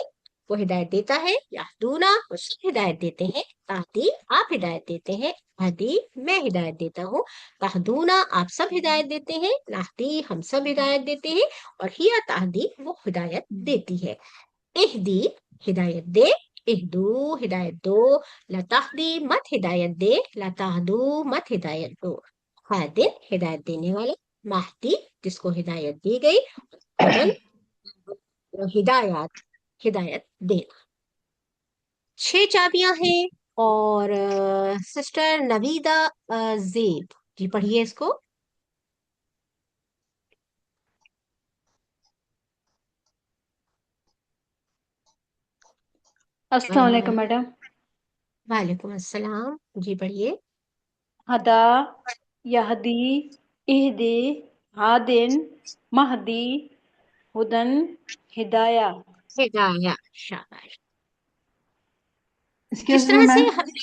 वो हिदायत देता है, याहदूना वो सब हिदायत देते हैं, ताहदी आप हिदायत देते हैं, हदी मैं हिदायत देता हूँ, ताहदूना आप सब हिदायत देते हैं, नाहदी हम सब हिदायत देते हैं, और हिया ताहदी वो हिदायत देती है। इहदी हिदायत दे, इहदू हिदायत दो, लताहदी मत हिदायत दे, लताहदू मत हिदायत दो, हादिन हिदायत देने वाला, महदी जिसको हिदायत दी गई, हदन हिदायत हिदायत देना। 6 चाबियां हैं। और सिस्टर नवीदा जेब जी पढ़िए इसको। अस्सलाम वालेकुम मैडम। वालेकुम अस्सलाम, जी पढ़िए। हदा यहदी इहदी हादिन महदी हुदन हिदाया। हिदाया, शाबाश। एक्सक्यूज किस मी तरह से मैम। हमने,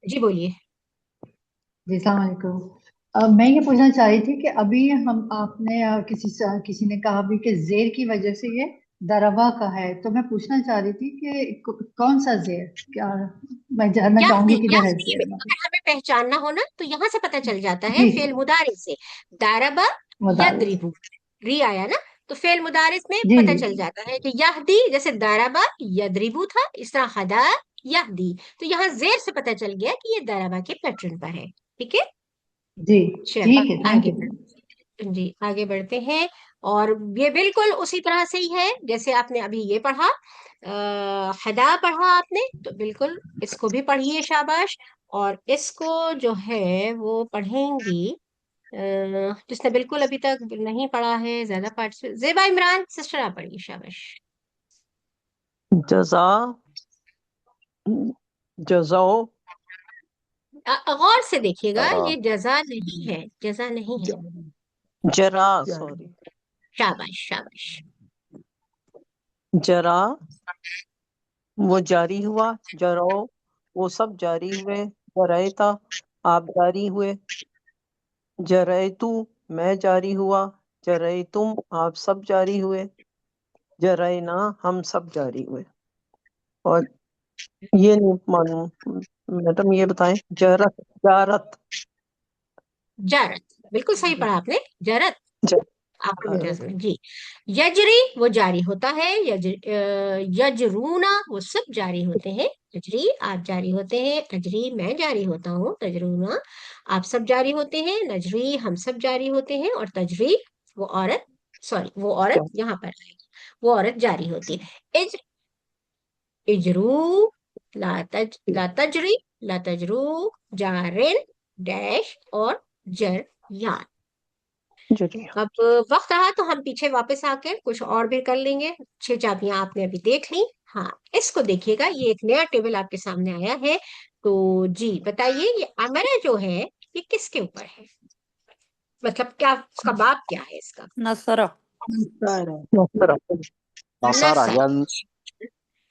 जी बोलिए। जी अस्सलाम वालेकुम। मैं ये पूछना चाह रही थी कि अभी हम आपने किसी ने कहा भी कि जेर की वजह से ये दरवा का है, तो मैं पूछना चाह रही थी कि कौन सा जेर, क्या मैं जानना चाहूंगी किधर है जेर में। अगर हमें पहचानना हो ना तो यहाँ से पता चल जाता है, जी फेल मुदारिस से। दारबा मुदारिस। यदरिबू, री आया ना, तो फेल मुदारिस में जी पता जी चल जाता है कि यहदी, जैसे दारबा यदरिबू था, इस तरह हदा यहदी, तो यहाँ जेर से पता चल गया कि ये दारबा के पैटर्न पर है। ठीक है, जी चलो ठीक है, थैंक आगे यू। जी आगे बढ़ते हैं। और ये बिल्कुल उसी तरह से ही है जैसे आपने अभी ये पढ़ा, हदा पढ़ा आपने, तो बिल्कुल इसको भी पढ़िए, शाबाश। और इसको जो है वो पढ़ेंगी जिसने बिल्कुल अभी तक नहीं पढ़ा है, ज्यादा पार्टिसिपेट, जेबा इमरान सिस्टर आप पढ़िए, शाबाश। जजा जजाओ गौर से देखिएगा, जरा ये जजा नहीं है, जजा नहीं है, जरा सॉरी शाबाश शाबाश। जरा वो जारी हुआ, जरो वो सब जारी हुए, जरैता आप जारी हुए, जरैतु मैं जारी हुआ, जरैतुम आप सब जारी हुए, जरैना हम सब जारी हुए। और ये नहीं मालूम मैडम, ये बताएं जरत जारत जारत, बिल्कुल सही पढ़ा आपने, जरत। ज, आखिर में जज्म, जी। यजरी वो जारी होता है, यजरूना वो सब जारी होते हैं, यजरी आप जारी होते हैं, अजरी मैं जारी होता हूँ, तजरूना आप सब जारी होते हैं, नजरी हम सब जारी होते हैं, और तजरी वो औरत, सॉरी वो औरत यहाँ पर आएगी, वो औरत जारी होती है। इजरू ला तजरी ला तजरू जारिन डैश और जर यार। अब वक्त रहा तो हम पीछे वापस आकर कुछ और भी कर लेंगे। 6 चाबियां आपने अभी देख ली। हाँ, इसको देखिएगा, ये एक नया टेबल आपके सामने आया है। तो जी बताइए, ये अमरा जो है ये किसके ऊपर है, मतलब क्या उसका बाप क्या है इसका? नसरा। नसारा नसर, यन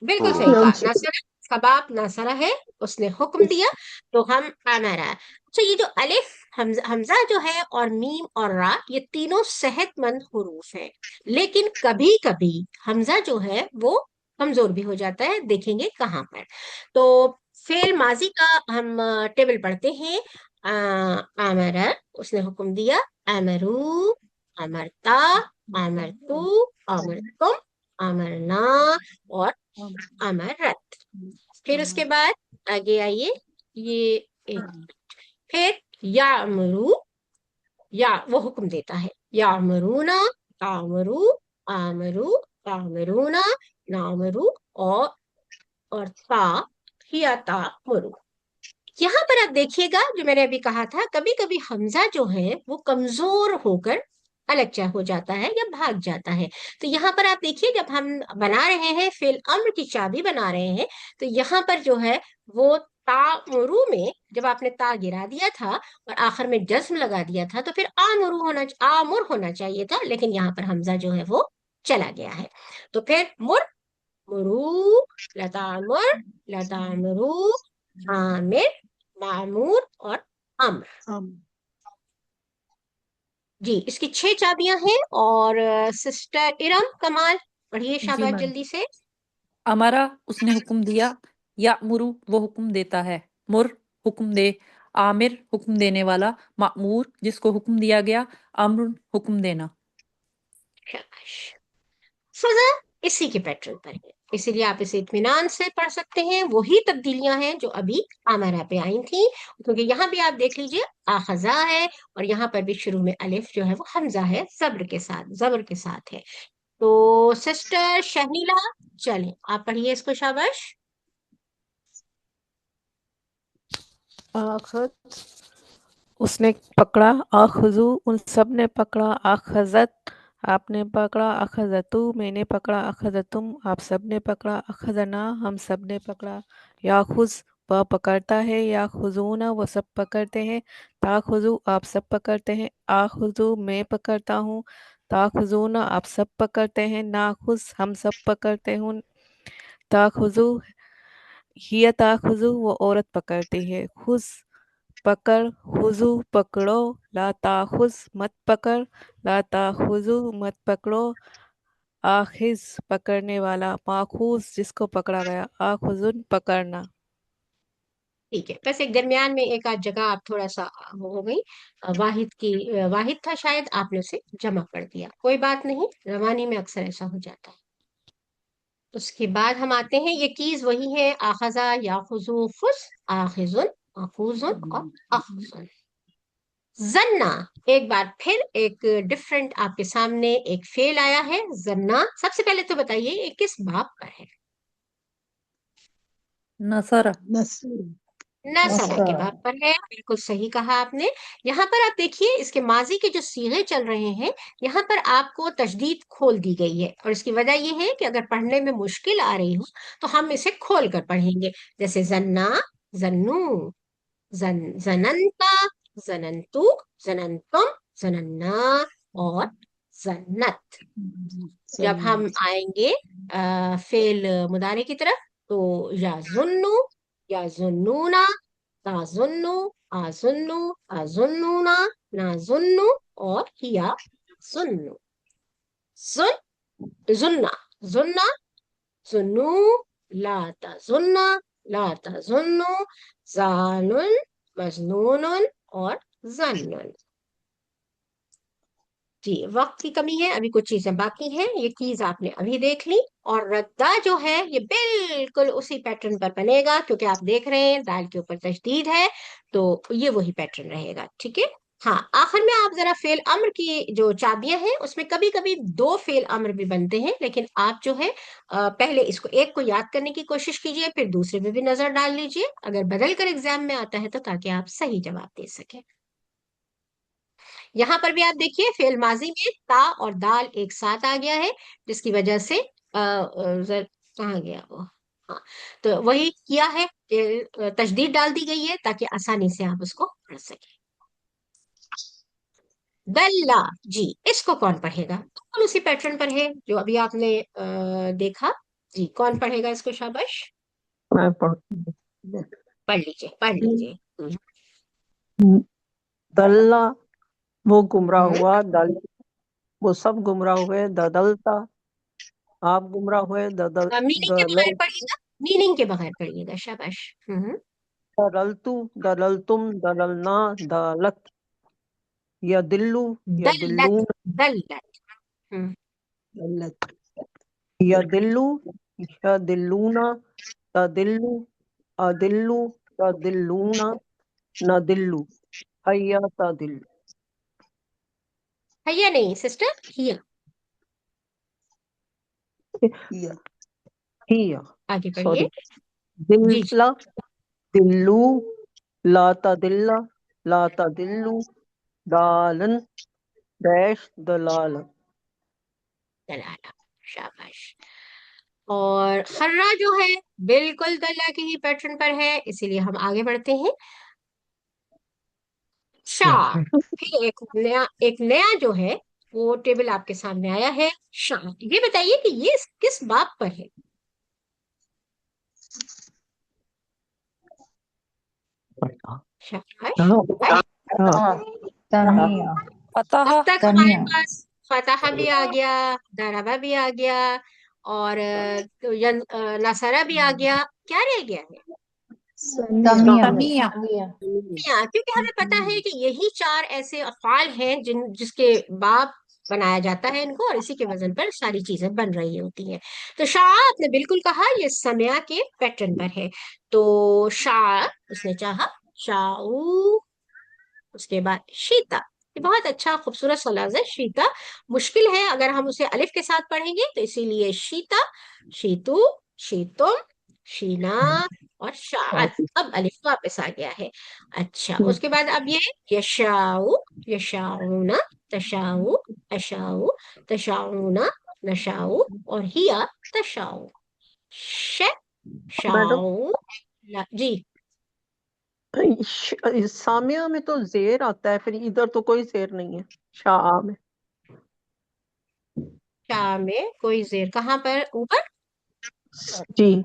बिल्कुल सही कहा, नसरा, इसका बाप नसरा है, उसने हुक्म दिया तो हम अमरा। तो ये जो अलिफ हमजा जो है और मीम और रा, ये तीनों सेहतमंद हुरूफ हैं, लेकिन कभी कभी हमजा जो है वो कमजोर भी हो जाता है, देखेंगे कहाँ पर। तो फेल माजी का हम टेबल पढ़ते हैं। अमरा उसने हुक्म दिया, अमरू, अमरता, अमरतू, अमरतुम, अमरना और अमरत। फिर उसके बाद आगे आइए, ये एक, फिर यामरू, या वो हुक्म देता है, यामरूना, आमरू, आमरू, आमरूना, नामरू और ता, हिया ता मरू। यहाँ पर आप देखिएगा, जो मैंने अभी कहा था, कभी कभी हमजा जो है वो कमजोर होकर अलग हो जाता है या भाग जाता है। तो यहाँ पर आप देखिए, जब हम बना रहे हैं फेल अम्र की चाबी बना रहे हैं, तो यहाँ पर जो है वो तामुरु में जब आपने ता गिरा दिया था और आखिर में जज्म लगा दिया था, तो फिर आमुर होना चाहिए था, लेकिन यहाँ पर हमजा जो है वो चला गया है। तो फिर मुरू, लतामुर, लतामुरू, आमिर, मामूर और अम्र। जी, इसकी 6 चाबियां हैं। और सिस्टर इरम कमाल पढ़िए, जी शाबाश मैम। जल्दी से। अमरा उसने हुक्म दिया, या मुरु वो हुक्म देता है, मुर हुक्म दे, आमिर हुक्म देने वाला, मामूर जिसको हुक्म दिया गया, अम्र हुक्म देना। शाबाश। फजा इसी के पैटर्न पर है, इसीलिए आप इसे इत्मीनान से पढ़ सकते हैं। वही तब्दीलियां हैं जो अभी अमरा पे आई थी, क्योंकि यहाँ भी आप देख लीजिए आखजा है, और यहाँ पर भी शुरू में अलिफ जो है वो हमजा है, जबर के साथ है। तो सिस्टर शहनीला, चलें आप पढ़िए इसको, शाबाश। आखद उसने पकड़ा, आखुजू उन सब ने पकड़ा, आखजत आपने पकड़ा, अखजतु मैंने पकड़ा, अखजतुम आप सब ने पकड़ा, अखजना हम सब ने पकड़ा, याखुज वह पकड़ता है, याखुजूना वो सब पकड़ते हैं, ताखुजू आप सब पकड़ते हैं, आखुजू मैं पकड़ता हूँ, ताखुजूना आप सब पकड़ते हैं, नाखुज हम सब पकड़ते हूँ, ताखुजू हिया ताखुजू वो औरत पकड़ती है, खुज पकड़, खुजू पकड़ो, ला ताखुज मत पकड़, ला ताखुजू मत पकड़ो, आखिज पकड़ने वाला, माखूज जिसको पकड़ा गया, आखुजुन पकड़ना। ठीक है, बस एक दरमियान में एक आध जगह आप थोड़ा सा वो हो गई, वाहिद था शायद, आपने उसे जमा कर दिया, कोई बात नहीं, रवानी में अक्सर ऐसा हो जाता है। उसके बाद हम आते हैं, ये कीज वही है, आखजा, याखुजू, खुज, आखिजुन, आखुजुन और अखजुन। जन्ना, एक बार फिर एक डिफरेंट आपके सामने एक फेल आया है, जन्ना। सबसे पहले तो बताइए ये किस बाप पर है? नसरा। नसरा के बाप पर है, बिल्कुल सही कहा आपने। यहाँ पर आप देखिए, इसके माजी के जो सीगे चल रहे हैं, यहाँ पर आपको तशदीद खोल दी गई है, और इसकी वजह यह है कि अगर पढ़ने में मुश्किल आ रही हो तो हम इसे खोल कर पढ़ेंगे। जैसे जन्ना, जन्नू, जनंता, जनंतु, जनंतुम, जनन्ना और जन्नत। जब हम आएंगे फेल मुदारे की तरफ, तो या जुन्नु, या जुन्नूना, ताजुन्नु, आजुन्नु, आजुन्नूना, नाजुन्नु और हिया जुन्नु। जुन्ना, जुन्ना, जुन्नु, ला ताजुन्ना, ला ताजुन्नु, जानुन, मजनूनुन और जन्नुन। جی وقت کی کمی ہے، ابھی کچھ چیزیں باقی ہیں، یہ چیز آپ نے ابھی دیکھ لی، اور ردا جو ہے یہ بالکل اسی پیٹرن پر بنے گا، کیونکہ آپ دیکھ رہے ہیں دال کے اوپر تشدید ہے، تو یہ وہی پیٹرن رہے گا، ٹھیک ہے۔ ہاں آخر میں آپ ذرا فعل امر کی جو چابیاں ہیں اس میں کبھی کبھی دو فعل امر بھی بنتے ہیں، لیکن آپ جو ہے پہلے اس کو ایک کو یاد کرنے کی کوشش کیجئے، پھر دوسرے پہ بھی نظر ڈال لیجئے، اگر بدل کر ایگزام میں آتا ہے تو تاکہ آپ صحیح جواب دے سکیں۔ یہاں پر بھی آپ دیکھیے فعل ماضی میں تا اور دال ایک ساتھ آ گیا ہے، جس کی وجہ سے کہاں گیا وہ، ہاں تو وہی کیا ہے کہ تشدید ڈال دی گئی ہے تاکہ آسانی سے آپ اس کو پڑھ سکیں۔ دلہ، جی اس کو کون پڑھے گا؟ بالکل اسی پیٹرن پر ہے جو ابھی آپ نے دیکھا، جی کون پڑھے گا اس کو؟ شاباش، میں پڑھ لیجیے پڑھ لیجیے۔ دلہ وہ گمراہ ہوا، دل وہ سب گمراہ ہوئے، ددلتا آپ گمراہ ہوئے، میننگ کے بغیر پڑھیے گا، میننگ کے بغیر پڑھیے گا، شاباش۔ دللتو دللتم دللنا دالت یدلو دلت یدلون دلت دلت یدلو یدلونا تدلو ادلو تدلونا ندلو حیا تدل حیا نہیں سسٹر، ہیا، ہیا آگے پڑھیے۔ سوری جی جی دلا دلو لا تدل لا تدلو دالن ڈیش دلال دلالہ، شاباش۔ اور خرہ جو ہے بالکل دلہ کے ہی پیٹرن پر ہے، اسی لیے ہم آگے بڑھتے ہیں۔ شاہ، پھر ایک نیا جو ہے وہ ٹیبل آپ کے سامنے آیا ہے، شاہ، یہ بتائیے کہ یہ کس باب پر ہے؟ شاباش، تنمیہ فتح اب تک ہمارے تنمیہ پاس فتح بھی آ گیا، ضربہ بھی آ گیا، اور نصرہ بھی آ گیا، کیا رہ گیا ہے؟ تنمیہ سمیہ کیونکہ ہمیں پتا ہے کہ یہی چار ایسے افعال ہیں جس کے باب بنایا جاتا ہے ان کو، اور اسی کے وزن پر ساری چیزیں بن رہی ہوتی ہیں۔ تو شاہ آپ نے بالکل کہا یہ سمیا کے پیٹرن پر ہے، تو شاہ اس نے چاہا شاؤ، اس کے بعد شیتا، یہ بہت اچھا خوبصورت سا لفظ ہے شیتا، مشکل ہے اگر ہم اسے الف کے ساتھ پڑھیں گے، تو اسی لیے شیتا، شیتو، شیتم، شینا اور شاعت، اب الف واپس آ گیا ہے۔ اچھا اس کے بعد اب یہ یشاؤ، یشاؤنا، تشاؤ، اشاؤ، تشاؤنا، نشاؤ، اور ہیا تشاؤ، میڈم شاؤ، جی سامیہ میں تو زیر آتا ہے، پھر ادھر تو کوئی زیر نہیں ہے شاہ میں۔ شاہ میں کوئی زیر کہاں پر؟ اوپر؟ جی یہ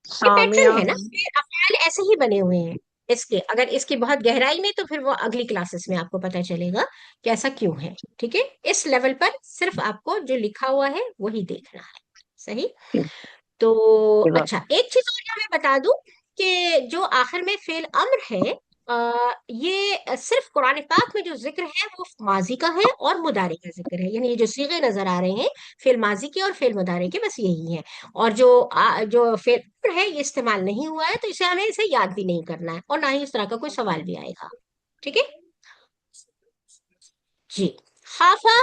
پیٹرن سامیہ ہے نا، پھر افعال ایسے ہی بنے ہوئے ہیں اس کے، اگر اس کی بہت گہرائی میں تو پھر وہ اگلی کلاسز میں آپ کو پتا چلے گا کہ ایسا کیوں ہے، ٹھیک ہے۔ اس لیول پر صرف آپ کو جو لکھا ہوا ہے وہی دیکھنا ہے، صحیح۔ تو اچھا ایک چیز اور میں بتا دوں کہ جو آخر میں فعل امر ہے یہ صرف قرآن پاک میں جو ذکر ہے وہ ماضی کا ہے اور مضارع کا ذکر ہے، یعنی یہ جو صیغے نظر آ رہے ہیں فعل ماضی کے اور فعل مضارع کے بس یہی ہیں، اور جو فعل امر ہے یہ استعمال نہیں ہوا ہے، تو اسے ہمیں اسے یاد بھی نہیں کرنا ہے، اور نہ ہی اس طرح کا کوئی سوال بھی آئے گا، ٹھیک ہے جی۔ خافا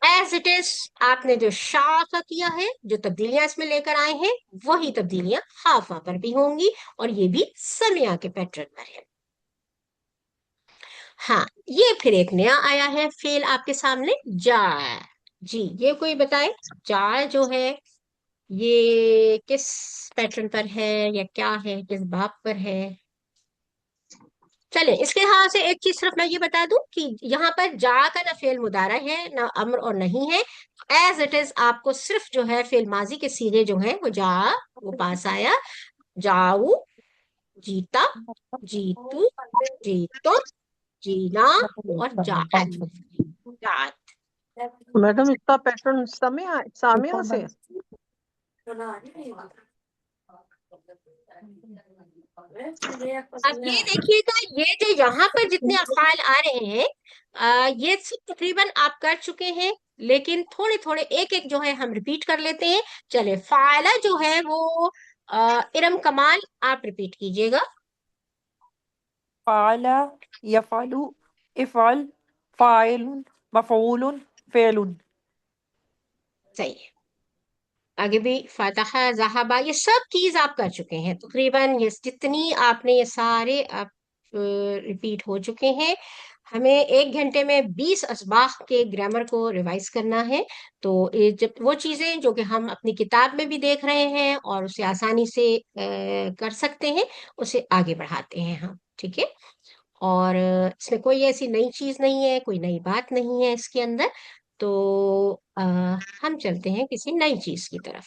ایز اٹ از، آپ نے جو شاخ کیا ہے، جو تبدیلیاں اس میں لے کر آئے ہیں وہی تبدیلیاں خافا پر بھی ہوں گی، اور یہ بھی سمیا کے پیٹرن پر ہے۔ ہاں یہ پھر ایک نیا آیا ہے فعل آپ کے سامنے، جا، جی یہ کوئی بتائے جا جو ہے یہ کس پیٹرن پر ہے یا کیا ہے، کس باب پر ہے؟ چلیں اس کے لحاظ سے ایک چیز صرف میں یہ بتا دوں کہ یہاں پر جا کا نہ فعل مضارع ہے نہ امر اور نہیں ہے، ایز اٹ از آپ کو صرف جو ہے فعل ماضی کے سیغے جو ہیں وہ جا، وہ پاس آیا، جاؤ، جیتا، جیتو، جیتو، جینا اور جاعت، جاعت۔ میڈم اس کا پیٹرن سامیہ سے अब ये देखिएगा, ये जो यहाँ पर जितने अफ़आल आ रहे हैं, ये सब तकरीबन आप कर चुके हैं, लेकिन थोड़े थोड़े एक एक जो है हम रिपीट कर लेते हैं। चले, फाला जो है वो इरम कमाल आप रिपीट कीजिएगा। फ़अला यफ़अलु इफ़अल फ़ाइलुन मफ़ऊलुन फ़ेलुन। सही है। आगे भी फातहा, ज़हाबा, ये सब कीज आप कर चुके हैं तकरीबन। ये जितनी आपने, ये सारे आप रिपीट हो चुके हैं। हमें 1 घंटे में 20 असबाह के ग्रामर को रिवाइज करना है। तो ये जब वो चीजें जो कि हम अपनी किताब में भी देख रहे हैं और उसे आसानी से कर सकते हैं, उसे आगे बढ़ाते हैं हम, ठीक है। और इसमें कोई ऐसी नई चीज नहीं है, कोई नई बात नहीं है इसके अंदर। तो हम चलते हैं किसी नई चीज की तरफ।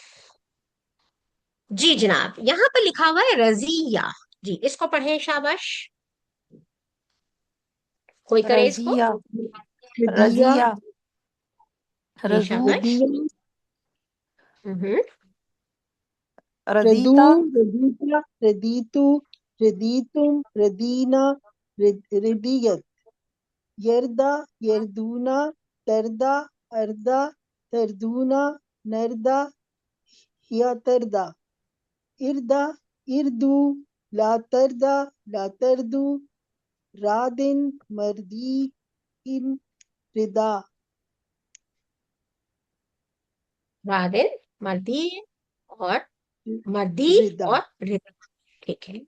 जी जनाब, यहाँ पर लिखा हुआ है रजिया। जी, इसको पढ़ें शाबाश, कोई करे इसको। रज़िया रदिया, रज़िया जी रज़ू शाबाश। रदिया, हम्म। रदू, रज़ीता रदीता, रदीतु, रदीतुम, रदीना, रदियत, यरदा, यरदूना, तरदा, अरदा, तरदूना, नरदा, या तरदा, इरदा, इरदू, ला तरदा, ला तरदू, रादिन, मर्दीन, रिदा, रादिन, मर्दी और मर्दी रिदा, और रिदा, ठीक है।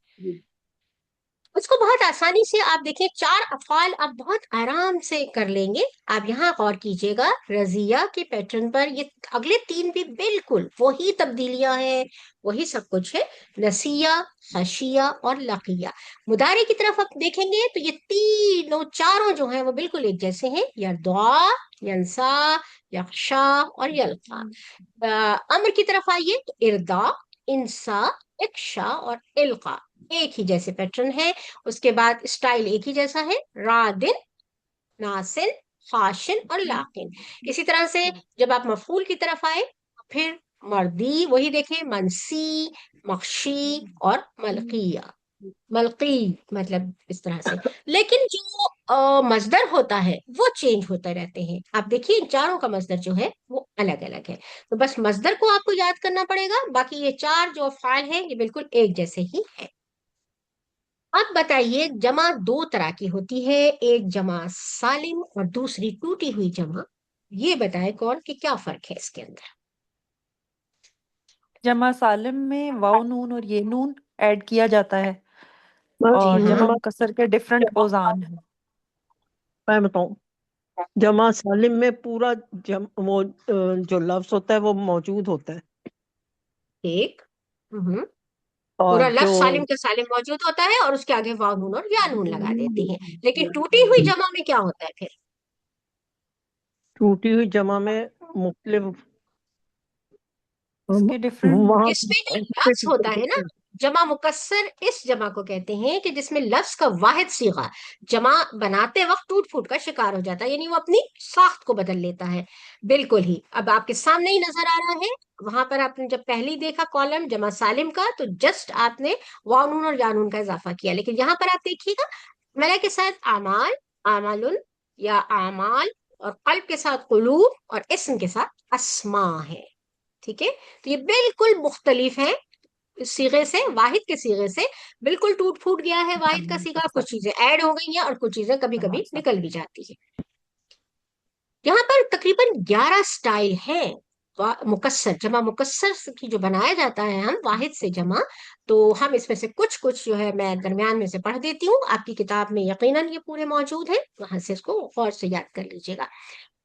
उसको बहुत आसानी से आप देखें, 4 अफ़आल आप बहुत आराम से कर लेंगे। आप यहाँ गौर कीजिएगा रजिया के पैटर्न पर, ये अगले 3 भी बिल्कुल वही तब्दीलियां हैं, वही सब कुछ है। नसिया, खशिया और लकिया। मुदारे की तरफ आप देखेंगे तो ये तीनों चारों जो हैं वो बिल्कुल एक जैसे हैं। यरदुआ, यंसा, यख्शा और यल्का। अम्र की तरफ आइए तो इरदा, इंसा, इक्शा और इल्का, एक ही जैसे पैटर्न है। उसके बाद स्टाइल एक ही जैसा है, रादिन, नासिन, फाशिन और लाकिन। इसी तरह से जब आप मफूल की तरफ आए तो फिर मर्दी, वही देखें, मनसी, मख्शी और मलकिया। मलकी मतलब इस तरह से। लेकिन जो मजदर होता है वो चेंज होते रहते हैं। आप देखिए इन चारों का मजदर जो है वो अलग अलग है। तो बस मजदर को आपको याद करना पड़ेगा, बाकी ये 4 जो फाइल है ये बिल्कुल एक जैसे ही है। अब बताइए, जमा 2 तरह की होती है, एक जमा सालिम और दूसरी टूटी हुई जमा। ये बताए कौन कि क्या फर्क है इसके अंदर। जमा सालिम में वाव नून और ये नून ऐड किया जाता है, जी और जमा हाँ। मुकस्सर के डिफरेंट औजान हैं। मैं बताऊं, जमा सालिम में पूरा वो जो लफ्ज होता है वो मौजूद होता है, ठीक। हम्म। और पूरा जो लफ्ज सालिम का सालिम मौजूद होता है और उसके आगे वाव नून और या नून लगा देते हैं। लेकिन टूटी हुई जमा में क्या होता है फिर? टूटी हुई जमा में मुख्तलिफ इसके डिफरेंट वहाँ इसमें जो लफ्ज होता है ना, जमा मुकस्सर, इस जमा को कहते हैं कि जिसमें लफ्ज का वाहिद सीगा जमा बनाते वक्त टूट फूट का शिकार हो जाता है, यानी वो अपनी साख्त को बदल लेता है। बिल्कुल ही अब आपके सामने ही नजर आ रहा है। वहां पर आपने जब पहले ही देखा कॉलम जमा सालिम का, तो जस्ट आपने वाव नून और या नून का इजाफा किया। लेकिन यहाँ पर आप देखिएगा, मला के साथ आमाल, आमालुन या आमाल, और कल्ब के साथ कुलूब और इस्म के साथ अस्मा है। ठीक है। तो ये बिल्कुल मुख्तलिफ है इस सीगे से, वाहिद के सीगे से बिल्कुल टूट फूट गया है वाहिद का सीगा। कुछ चीजें ऐड हो गई हैं और कुछ चीजें कभी कभी निकल भी जाती है। यहाँ पर तकरीबन 11 स्टाइल है मुकस्सर, जमा मुकस्सर की जो बनाया जाता है हम वाहिद से जमा। तो हम इसमें से कुछ कुछ जो है मैं दरमियान में से पढ़ देती हूँ, आपकी किताब में यकीनन ये पूरे मौजूद है, वहां से इसको गौर से याद कर लीजिएगा।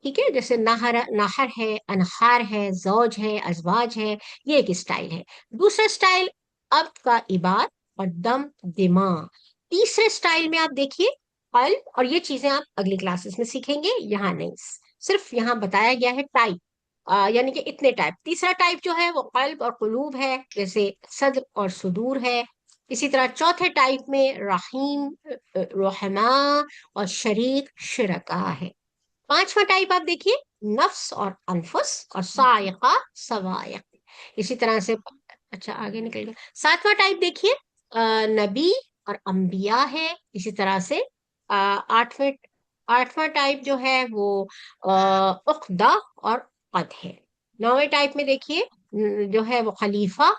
ठीक है। जैसे नहर, नहर है, अनहार है, जौज है, अजवाज है, ये एक स्टाइल है। दूसरा स्टाइल अब का इबाद और दम, दिमाग। तीसरे स्टाइल में आप देखिए कल्ब, और ये चीजें आप अगली क्लासेस में सीखेंगे, यहाँ नहीं, सिर्फ यहाँ बताया गया है टाइप, यानी कि इतने टाइप। तीसरा टाइप जो है वो कल्ब और कुलूब है, जैसे सद्र और सुदूर है। इसी तरह चौथे टाइप में रहीम, रहमा और शरीक, शुरका है। पांचवा टाइप आप देखिए, नफ्स और अनफुस और सायका, सवायक। इसी तरह से اچھا آگے نکل گیا. 7واں ٹائپ دیکھیے، نبی اور انبیاء ہے. اسی طرح سے 8واں 8واں ٹائپ جو ہے وہ عقدہ اور قد ہے. 9ویں ٹائپ میں دیکھیے جو ہے وہ خلیفہ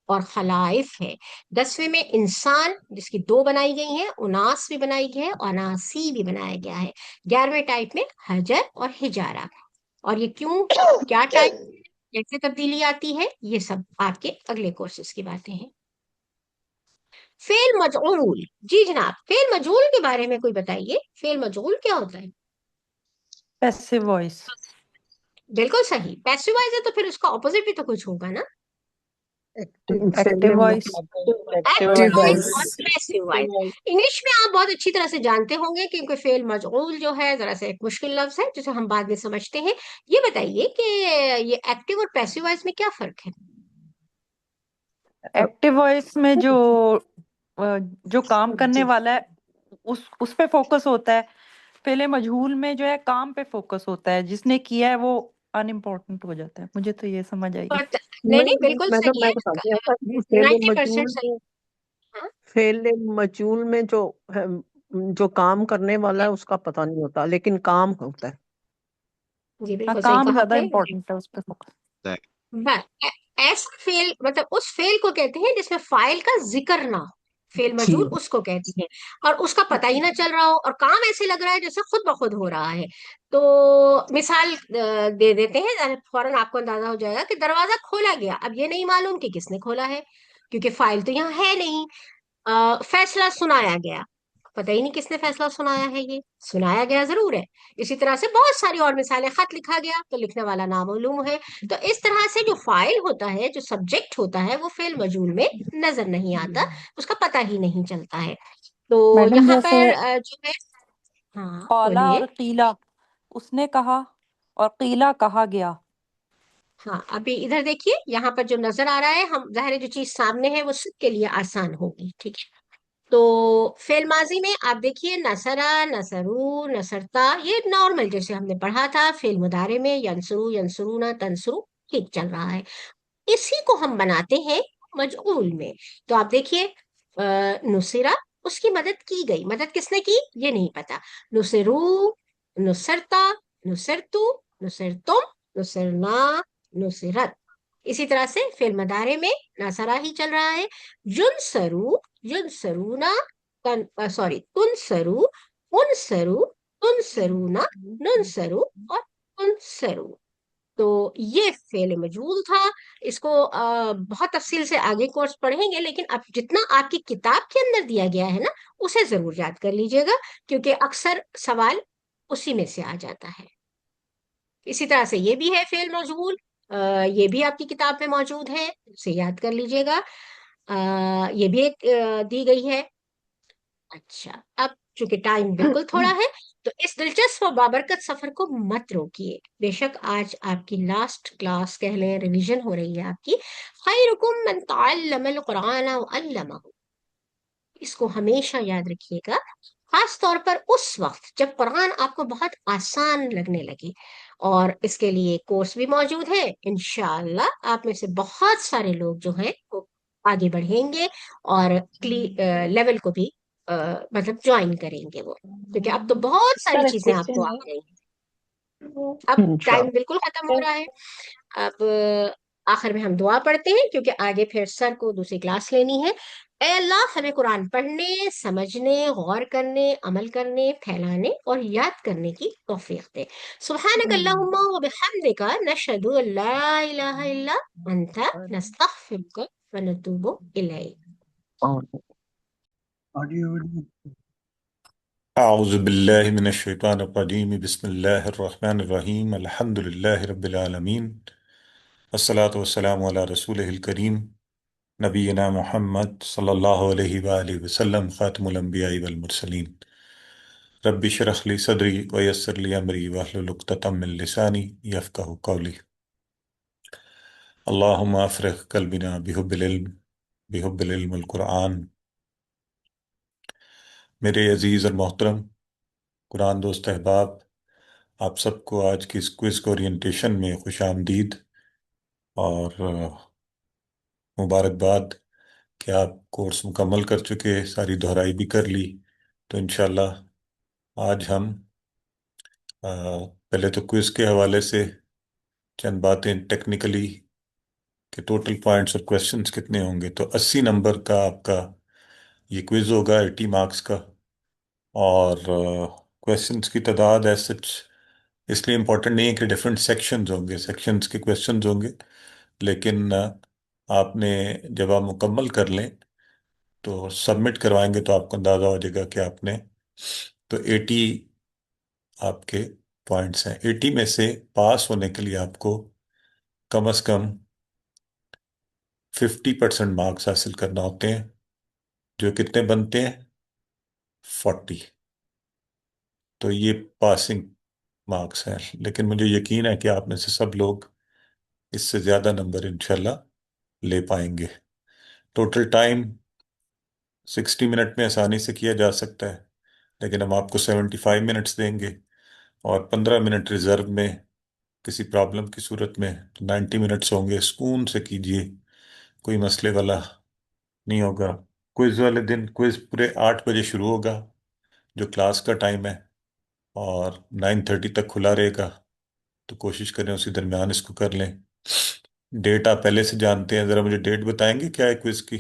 اور خلائف ہے. 10ویں میں انسان جس کی 2 بنائی گئی ہیں، اناس بھی بنائی گئی ہے، اناسی بھی بنایا گیا ہے. 11ویں ٹائپ میں حجر اور ہجارہ. اور یہ کیوں، کیا ٹائپ، کیسے تبدیلی آتی ہے، یہ سب آپ کے اگلے کورسز کی باتیں ہیں. فعل مجعول، جی جناب، فعل مجعول کے بارے میں کوئی بتائیے، فعل مجعول کیا ہوتا ہے؟ Passive voice. بالکل صحیح، پیسو وائز ہے تو پھر اس کا اپوزٹ بھی تو کچھ ہوگا نا. Active voice. Active voice active voice اور پیسو وائز. انگلش میں آپ بہت اچھی طرح سے جانتے ہوں گے کیونکہ فعل مجعول جو ہے ذرا سا ایک مشکل لفظ ہے جسے ہم بعد میں سمجھتے ہیں. یہ بتائیے کہ یہ ایکٹیو اور پیسو وائز میں کیا فرق ہے؟ ایکٹیو وائس میں جو کام کرنے والا ہے اس پہ فوکس ہوتا ہے. فعل مجہول میں جو ہے کام پہ فوکس ہوتا ہے، جس نے کیا ہے وہ ان امپورٹنٹ ہو جاتا ہے. مجھے تو یہ سمجھ آئی. نہیں نہیں، بالکل صحیح میں ہے، بتاتی ہوں فعل 90% مجعول صحیح. ہاں فعل مجعول میں جو کام کرنے والا ہے اس کا پتہ نہیں ہوتا، لیکن کام ہوتا ہے. جی ہاں، بالکل صحیح کام کہا آپ زیادہ نے. امپورٹنٹ ہے، اس پہ فوکس. بس ایسا فعل مطلب اس فعل کو کہتے ہیں جس میں فاعل کا ذکر نہ ہو. فعل مجہول اس کو کہتے ہیں اور اس کا پتہ ہی نہ چل رہا ہو اور کام ایسے لگ رہا ہے جیسے خود بخود ہو رہا ہے. تو مثال دے دیتے ہیں، فوراً آپ کو اندازہ ہو جائے گا کہ دروازہ کھولا گیا. اب یہ نہیں معلوم کہ کس نے کھولا ہے کیونکہ فاعل تو یہاں ہے نہیں. فیصلہ سنایا گیا، پتہ ہی نہیں کس نے فیصلہ سنایا ہے، یہ سنایا گیا ضرور ہے. اسی طرح سے بہت ساری اور مثالیں، خط لکھا گیا تو لکھنے والا نامعلوم ہے. تو اس طرح سے جو فاعل ہوتا ہے، جو سبجیکٹ ہوتا ہے، وہ فعل مجہول میں نظر نہیں آتا، اس کا پتہ ہی نہیں چلتا ہے. تو میڈم یہاں جیسے پر جو ہے، ہاں قالا بولیے. اور قیلا، اس نے کہا اور قیلا کہا گیا. ہاں ابھی ادھر دیکھیے، یہاں پر جو نظر آ رہا ہے، ہم ظاہر ہے جو چیز سامنے ہے وہ سب کے لیے آسان ہوگی، ٹھیک ہے. تو فعل ماضی میں آپ دیکھیے نصرا، نصرو، نصرتا، یہ نارمل جیسے ہم نے پڑھا تھا. فعل مضارع میں ینصرو، ینصرونا، تنصرو، ٹھیک چل رہا ہے. اسی کو ہم بناتے ہیں مجعول میں. تو آپ دیکھیے نصرا، اس کی مدد کی گئی، مدد کس نے کی یہ نہیں پتا. نصرو، نصرتا، نصرتو، نصرتم، نصرنا، نصرت. اسی طرح سے فعل مضارع میں ناصرہ ہی چل رہا ہے. ینصرو، ینصرونا، سوری تنصرو، انصرو، تنصرونا، ننصرو اور تنصرو. تو یہ فعل مجہول تھا. اس کو بہت تفصیل سے آگے کورس پڑھیں گے، لیکن اب جتنا آپ کی کتاب کے اندر دیا گیا ہے نا اسے ضرور یاد کر لیجئے گا کیونکہ اکثر سوال اسی میں سے آ جاتا ہے. اسی طرح سے یہ بھی ہے فعل مجہول، یہ بھی آپ کی کتاب میں موجود ہے، اسے یاد کر لیجئے گا. یہ بھی ایک دی گئی ہے. اچھا اب چونکہ ٹائم بالکل تھوڑا ہے تو اس دلچسپ و بابرکت سفر کو مت روکیے. بے شک آج آپ کی لاسٹ کلاس کہہ لیں، ریویژن ہو رہی ہے آپ کی. خیرکم من تعلم القرآن وعلمہ، اس کو ہمیشہ یاد رکھیے گا، خاص طور پر اس وقت جب قرآن آپ کو بہت آسان لگنے لگے. اور اس کے لیے کورس بھی موجود ہے. انشاءاللہ آپ میں سے بہت سارے لوگ جو ہیں وہ آگے بڑھیں گے اور لیول کو بھی مطلب جوائن کریں گے وہ، کیونکہ اب تو بہت ساری چیزیں آپ کو آ گئی ہیں. اب ٹائم بالکل ختم ہو رہا ہے. اب آخر میں ہم دعا پڑھتے ہیں کیونکہ آگے پھر سر کو دوسری کلاس لینی ہے. اے اللہ ہمیں قرآن پڑھنے، سمجھنے، غور کرنے، عمل کرنے، پھیلانے اور یاد کرنے کی توفیق دے. سبحانک اللہم و بحمدک نشہد ان لا الہ الا انت نستغفرک و نتوب الیک. اعوذ باللہ من الشیطان الرجیم بسم اللہ الرحمن الرحیم الحمد للہ رب العالمین والصلاة والسلام علی رسولہ الکریم نبینا محمد صلی اللہ علیہ وآلہ وسلم خاتم الانبیاء والمرسلین. رب اشرح لی صدری ویسر لی امری واحلل عقدۃ من لسانی یفقہوا قولی. اللہم افرغ قلبنا بحب العلم القرآن. میرے عزیز اور محترم قرآن دوست احباب، آپ سب کو آج کی اس کوئز اورینٹیشن میں خوش آمدید. اور मुबारकबाद कि आप कोर्स मुकम्मल कर चुके, सारी दोहराई भी कर ली। तो इंशाल्लाह आज हम पहले तो क्विज के हवाले से चंद बातें टेक्निकली कि टोटल पॉइंट्स और क्वेश्चंस कितने होंगे। तो 80 नंबर का आपका ये क्विज होगा, 80 मार्क्स का। और क्वेश्चंस की तादाद एज सच इसलिए इम्पोर्टेंट नहीं है कि डिफरेंट सेक्शंस होंगे, सेक्शंस के क्वेश्चंस होंगे, लेकिन आपने जब आप मुकम्मल कर लें तो सबमिट करवाएंगे तो आपको अंदाज़ा हो जाएगा कि आपने, तो 80 आपके पॉइंट्स हैं। 80 में से पास होने के लिए आपको कम से कम 50% मार्क्स हासिल करना होते हैं, जो कितने बनते हैं 40। तो ये पासिंग मार्क्स हैं, लेकिन मुझे यकीन है कि आप में से सब लोग इससे ज़्यादा नंबर इंशाल्लाह ले पाएंगे। टोटल टाइम 60 मिनट में आसानी से किया जा सकता है, लेकिन हम आपको 75 मिनट्स देंगे और 15 मिनट रिजर्व में किसी प्रॉब्लम की सूरत में तो 90 मिनट्स होंगे। सुकून से कीजिए, कोई मसले वाला नहीं होगा। क्विज वाले दिन क्विज पूरे 8 बजे शुरू होगा, जो क्लास का टाइम है, और 9:30 तक खुला रहेगा। तो कोशिश करें उसी दरमियान इसको कर लें। डेट आप पहले से जानते हैं, ज़रा मुझे डेट बताएंगे क्या है क्विज की?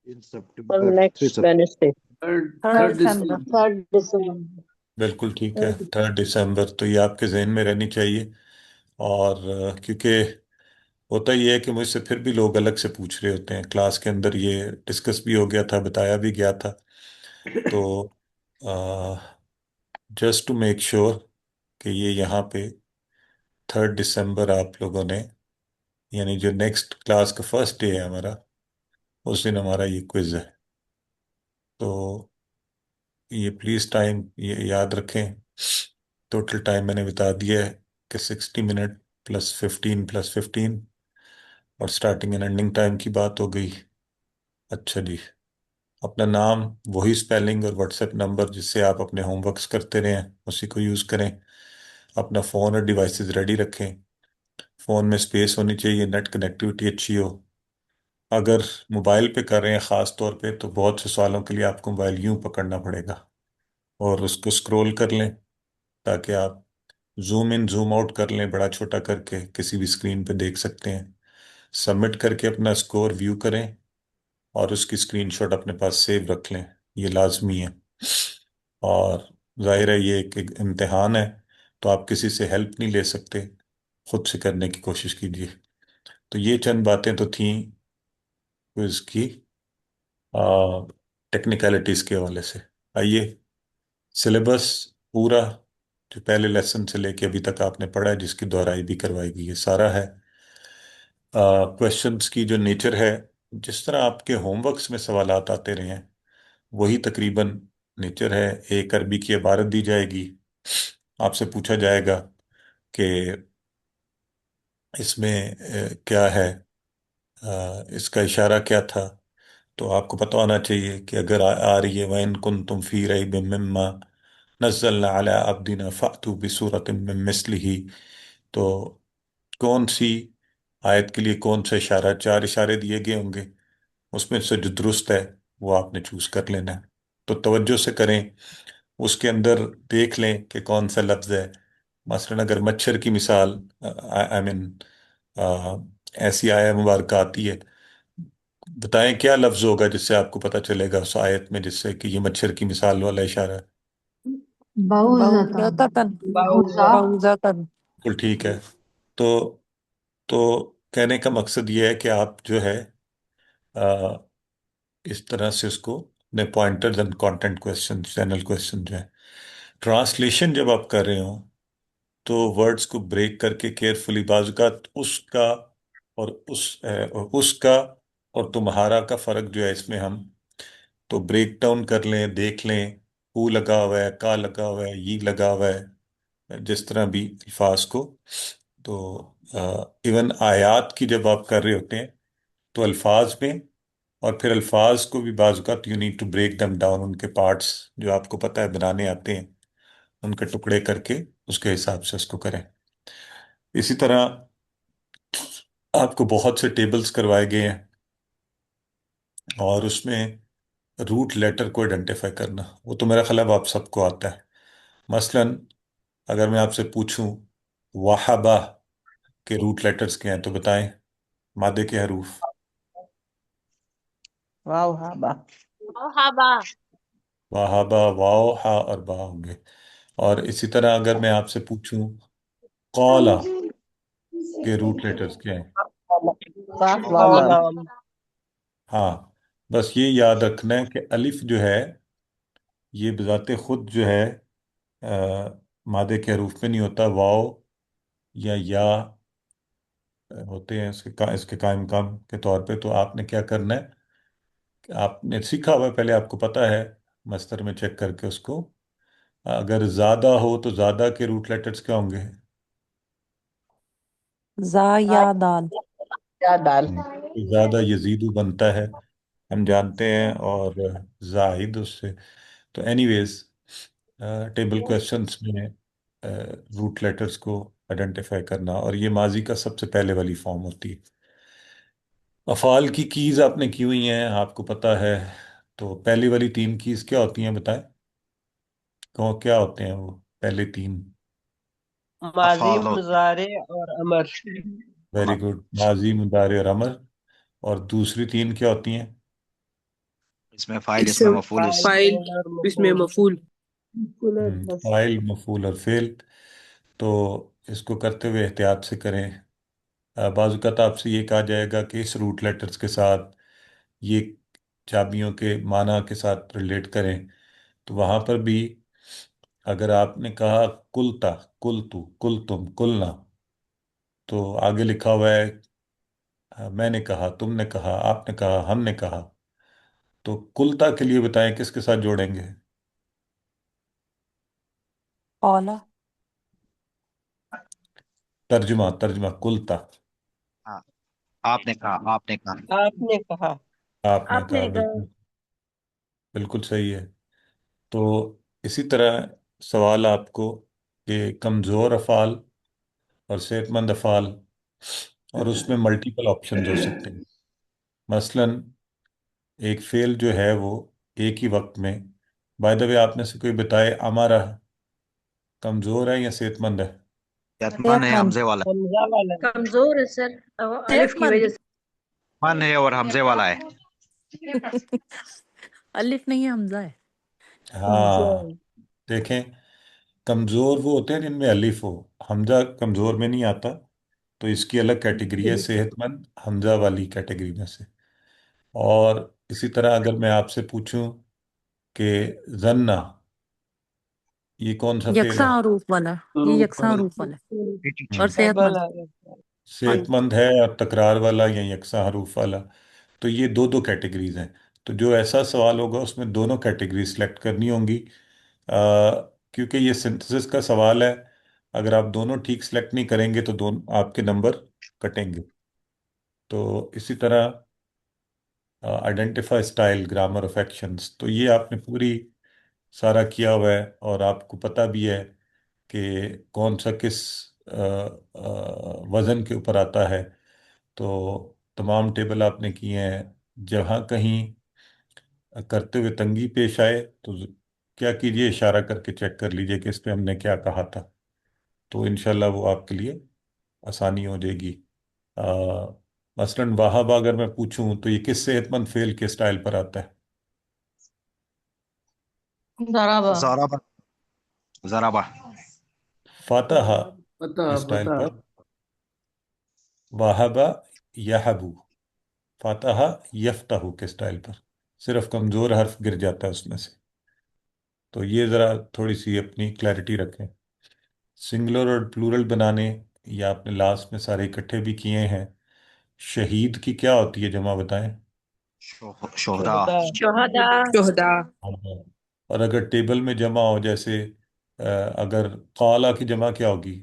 In और September, 3 next September. Wednesday third December 3rd December. बिल्कुल ठीक है, 3 दिसंबर। तो ये आपके जहन में रहनी चाहिए। और क्योंकि होता ये है कि मुझसे फिर भी लोग अलग से पूछ रहे होते हैं, क्लास के अंदर ये डिस्कस भी हो गया था, बताया भी गया था। तो जस्ट टू मेक श्योर कि ये यहाँ पे 3 दिसंबर आप लोगों ने, यानी जो नेक्स्ट क्लास का फर्स्ट डे है हमारा, उस दिन हमारा ये क्विज है। तो ये प्लीज टाइम ये याद रखें। टोटल टाइम मैंने बता दिया है कि 60 मिनट +15 +15, और स्टार्टिंग एंड एंडिंग टाइम की बात हो गई। अच्छा जी, अपना नाम, वही स्पेलिंग और व्हाट्सएप नंबर जिससे आप अपने होमवर्क्स करते रहें, उसी को यूज़ करें। अपना फ़ोन और डिवाइसेस रेडी रखें। फ़ोन में स्पेस होनी चाहिए, नेट कनेक्टिविटी अच्छी हो। अगर मोबाइल पे कर रहे हैं ख़ास तौर पे, तो बहुत से सवालों के लिए आपको मोबाइल यूं पकड़ना पड़ेगा और उसको स्क्रॉल कर लें, ताकि आप जूम इन जूम आउट कर लें, बड़ा छोटा करके किसी भी स्क्रीन पे देख सकते हैं। सबमिट करके अपना स्कोर व्यू करें और उसकी स्क्रीनशॉट अपने पास सेव रख लें, ये लाजमी है। और जाहिर है ये एक इम्तिहान है, तो आप किसी से हेल्प नहीं ले सकते, खुद से करने की कोशिश कीजिए। तो ये चंद बातें तो थीं क्विज की टेक्निकलिटीज के हवाले से। आइए, सिलेबस पूरा जो पहले लेसन से लेके अभी तक आपने पढ़ा है, जिसकी दोहराई भी करवाई गई है, सारा है। क्वेश्चंस की जो नेचर है, जिस तरह आपके होमवर्क्स में सवालात आते रहे हैं, वही तकरीबन नेचर है। एक अरबी की इबारत दी जाएगी, आपसे पूछा जाएगा कि इसमें क्या है, इसका इशारा क्या था। तो आपको पता होना चाहिए कि अगर आ रही है वैन कुन तुम फी रैबिम मिम्मा नज़्ज़लना अला अब्दिना फ़अतू बिसूरतिम मिन मिस्लिही, तो कौन सी आयत के लिए कौन सा इशारा, 4 इशारे दिए गए होंगे, उसमें से जो दुरुस्त है वो आपने चूज कर लेना है। तो तवज्जो से करें, उसके अंदर देख लें कि कौन सा लफ्ज है। मसलन अगर मच्छर की मिसाल, आई मीन ऐसी आया मुबारक आती है, बताएं क्या लफ्ज होगा जिससे आपको पता चलेगा उस आयत में, जिससे कि ये मच्छर की मिसाल वाला इशारा है। बाउज़तन बहुजातन बाउज़ा बहुजातन बिल्कुल ठीक है। तो तो कहने का मकसद ये है कि आप जो है आ, इस तरह से उसको अपने pointers and content question, channel question जो है, ट्रांसलेशन जब आप कर रहे हो तो वर्ड्स को ब्रेक करके केयरफुली, बाजुकात उसका और उसका और तुम्हारा का फर्क जो है इसमें हम तो ब्रेक डाउन कर लें, देख लें। ऊ लगा हुआ है, का लगा हुआ है, ये लगा हुआ है, जिस तरह भी अल्फाज को। तो इवन आयात की जब आप कर रहे होते हैं तो अल्फाज में, और फिर अल्फाज को भी बाजुकात you need to break them down, उनके पार्ट्स जो आपको पता है बनाने आते हैं, उनके टुकड़े करके उसके हिसाब से उसको करें। इसी तरह آپ کو بہت سے ٹیبلز کروائے گئے ہیں اور اس میں روٹ لیٹر کو آئیڈینٹیفائی کرنا، وہ تو میرا خیال ہے اب آپ سب کو آتا ہے۔ مثلا اگر میں آپ سے پوچھوں وہابہ کے روٹ لیٹرز کیا ہیں تو بتائیں، مادے کے حروف۔ واو ہا با ہاں با وہابہ واو ہا اور با ہوں گے۔ اور اسی طرح اگر میں آپ سے پوچھوں قالا کے روٹ لیٹرز کیا ہیں؟ قاف لام لام۔ قلم ہاں، بس یہ یاد رکھنا ہے کہ الف جو ہے یہ بذات خود جو ہے مادے کے حروف میں نہیں ہوتا، واو یا ہوتے ہیں اس کے قائم مقام کے طور پہ۔ تو آپ نے کیا کرنا ہے کہ آپ نے سیکھا ہوا ہے، پہلے آپ کو پتا ہے مستر میں چیک کر کے اس کو، اگر زیادہ ہو تو زیادہ کے روٹ لیٹرز کیا ہوں گے؟ زا یا دال۔ یا دال۔ زیادہ یزیدو بنتا ہے، ہم جانتے ہیں، اور زاہد اس سے۔ تو اینی ویز ٹیبل کویشچنس میں روٹ لیٹرز کو آئیڈینٹیفائی کرنا، اور یہ ماضی کا سب سے پہلے والی فارم ہوتی ہے۔ افعال کی کیز آپ نے کی ہوئی ہیں، آپ کو پتا ہے، تو پہلی والی تین کیز کیا ہوتی ہیں بتائیں؟ کیا ہوتے ہیں وہ پہلے تین؟ ماضی افعال ہوتے مضارع اور امر۔ ویری ہیں۔ گڈ، ماضی مضارع اور امر۔ اور دوسری تین کیا ہوتی ہیں؟ اس میں فاعل، اس میں اسم مفعول، اس فاعل فاعل اور اسم مفعول۔ مفعول مفعول اور بس۔ فاعل، مفعول اور فعل۔ تو اس کو کرتے ہوئے احتیاط سے کریں۔ بعض اوقات آپ سے یہ کہا جائے گا کہ اس روٹ لیٹرز کے ساتھ یہ چابیوں کے معنی کے ساتھ ریلیٹ کریں، تو وہاں پر بھی اگر آپ نے کہا کلتا، کلتو، کلتم، کلنا، تو آگے لکھا ہوا ہے میں نے کہا، تم نے کہا، آپ نے کہا، ہم نے کہا، تو کلتا کے لیے بتائیں کس کے ساتھ جوڑیں گے؟ اولا۔ ترجمہ کلتا، ہاں، آپ نے کہا، آپ نے کہا۔ آپ نے کہا۔ آپ نے آپ کہا، نے کہا بالکل بالکل صحیح ہے۔ تو اسی طرح سوال آپ کو کہ کمزور افعال اور صحت مند افعال، اور اس میں ملٹیپل آپشنز ہو سکتے ہیں۔ مثلا ایک فعل جو ہے وہ ایک ہی وقت میں، بائی دا وے آپ میں سے کوئی بتائے ہمارا کمزور ہے یا صحت مند ہے؟ من صحت ہے، مند۔ حمزے والا ہے۔ حمزہ والا ہے۔ کمزور ہے سر الف صحت کی مند۔ وجہ سے۔ من ہے اور حمزے والا ہے۔ الف نہیں ہے، حمزہ ہے۔ حمزہ ہاں، دیکھیں، کمزور وہ ہوتے ہیں جن میں الف ہو، حمزہ کمزور میں نہیں آتا، تو اس کی الگ کیٹیگری ہے، صحت مند حمزہ والی کیٹیگری میں سے۔ اور اسی طرح اگر میں آپ سے پوچھوں کہ زنہ، یہ کون سا فعل یکساں ہے؟ حروف والا، یہ یکساں حروف والا ہے اور ہم، صحت ڈبل مند۔ ہے۔ صحت مند ہے اور تکرار والا یا یکساں حروف والا، تو یہ دو دو کیٹیگریز ہیں۔ تو جو ایسا سوال ہوگا اس میں دونوں کیٹیگریز سلیکٹ کرنی ہوں گی، کیونکہ یہ سنتھسس کا سوال ہے، اگر آپ دونوں ٹھیک سلیکٹ نہیں کریں گے تو دونوں آپ کے نمبر کٹیں گے۔ تو اسی طرح identify style, grammar of actions, تو یہ آپ نے پوری سارا کیا ہوا ہے، اور آپ کو پتہ بھی ہے کہ کون سا کس وزن کے اوپر آتا ہے۔ تو تمام ٹیبل آپ نے کیے ہیں، جہاں کہیں کرتے ہوئے تنگی پیش آئے تو کیا کیجئے، اشارہ کر کے چیک کر لیجئے کہ اس پہ ہم نے کیا کہا تھا، تو انشاءاللہ وہ آپ کے لیے آسانی ہو جائے گی۔ مثلا وہابہ اگر میں پوچھوں تو یہ کس صحت مند فعل کے سٹائل پر آتا ہے؟ ضربہ۔ ضربہ، ضربہ۔ فاتحہ پتہ کے سٹائل پتہ پر، وہابہ یہبو، فاتحہ یفتح کے سٹائل پر، صرف کمزور حرف گر جاتا ہے اس میں سے۔ تو یہ ذرا تھوڑی سی اپنی کلیئرٹی رکھیں۔ سنگولر اور پلورل بنانے یا آپ نے لاسٹ میں سارے اکٹھے بھی کیے ہیں۔ شہید کی کیا ہوتی ہے جمع بتائیں؟ شہداء۔ شہداء۔ شہداء شہداء اور اگر ٹیبل میں جمع ہو، جیسے اگر قالا کی جمع کیا ہوگی؟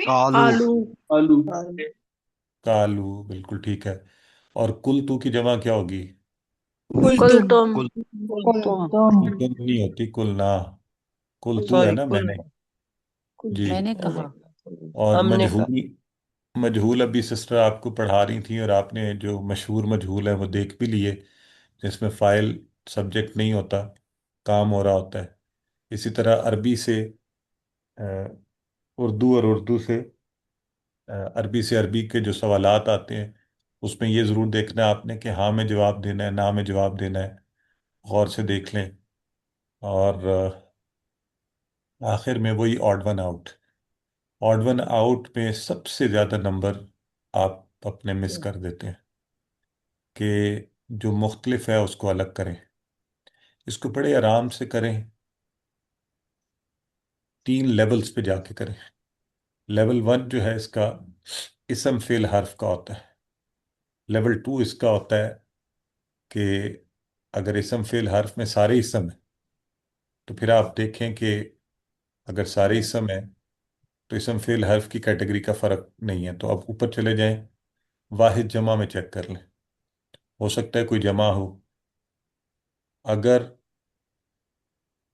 قالو۔ آلو آلو کالو، بالکل ٹھیک ہے۔ اور کلتو کی جمع کیا ہوگی؟ کل تم کل۔ قلتم۔ کلتم نہیں ہوتی، کلنا، کلتو ہے سوری، نا، میں کل نے، جی۔ میں نے میں نے کہا۔ کہا۔ اور ہم نے کہا۔ مجہول، मजहूल अभी सिस्टर आपको पढ़ा रही थी, और आपने जो मशहूर मजहूल है वो देख भी लिए, जिसमें फ़ाइल सब्जेक्ट नहीं होता, काम हो रहा होता है। इसी तरह अरबी से अ, उर्दू, और उर्दू से अरबी से अरबी के जो सवालात आते हैं, उसमें ये ज़रूर देखना है आपने कि हाँ में जवाब देना है, ना में जवाब देना है। गौर से देख लें। और आखिर में वही odd one out, odd one out में सबसे ज़्यादा नंबर आप अपने मिस कर देते हैं, कि जो मुख्तलिफ है उसको अलग करें। इसको बड़े आराम से करें, 3 लेवल्स पे जाके करें। लेवल 1 जो है इसका इसम फेल हर्फ का होता है। लेवल 2 इसका होता है कि अगर इसम फेल हर्फ में सारे इसम है, तो फिर आप देखें कि अगर सारे इसम है तो इसम फेल हर्फ की कैटेगरी का फ़र्क नहीं है। तो अब ऊपर चले जाएं, वाहिद जमा में चेक कर लें, हो सकता है कोई जमा हो। अगर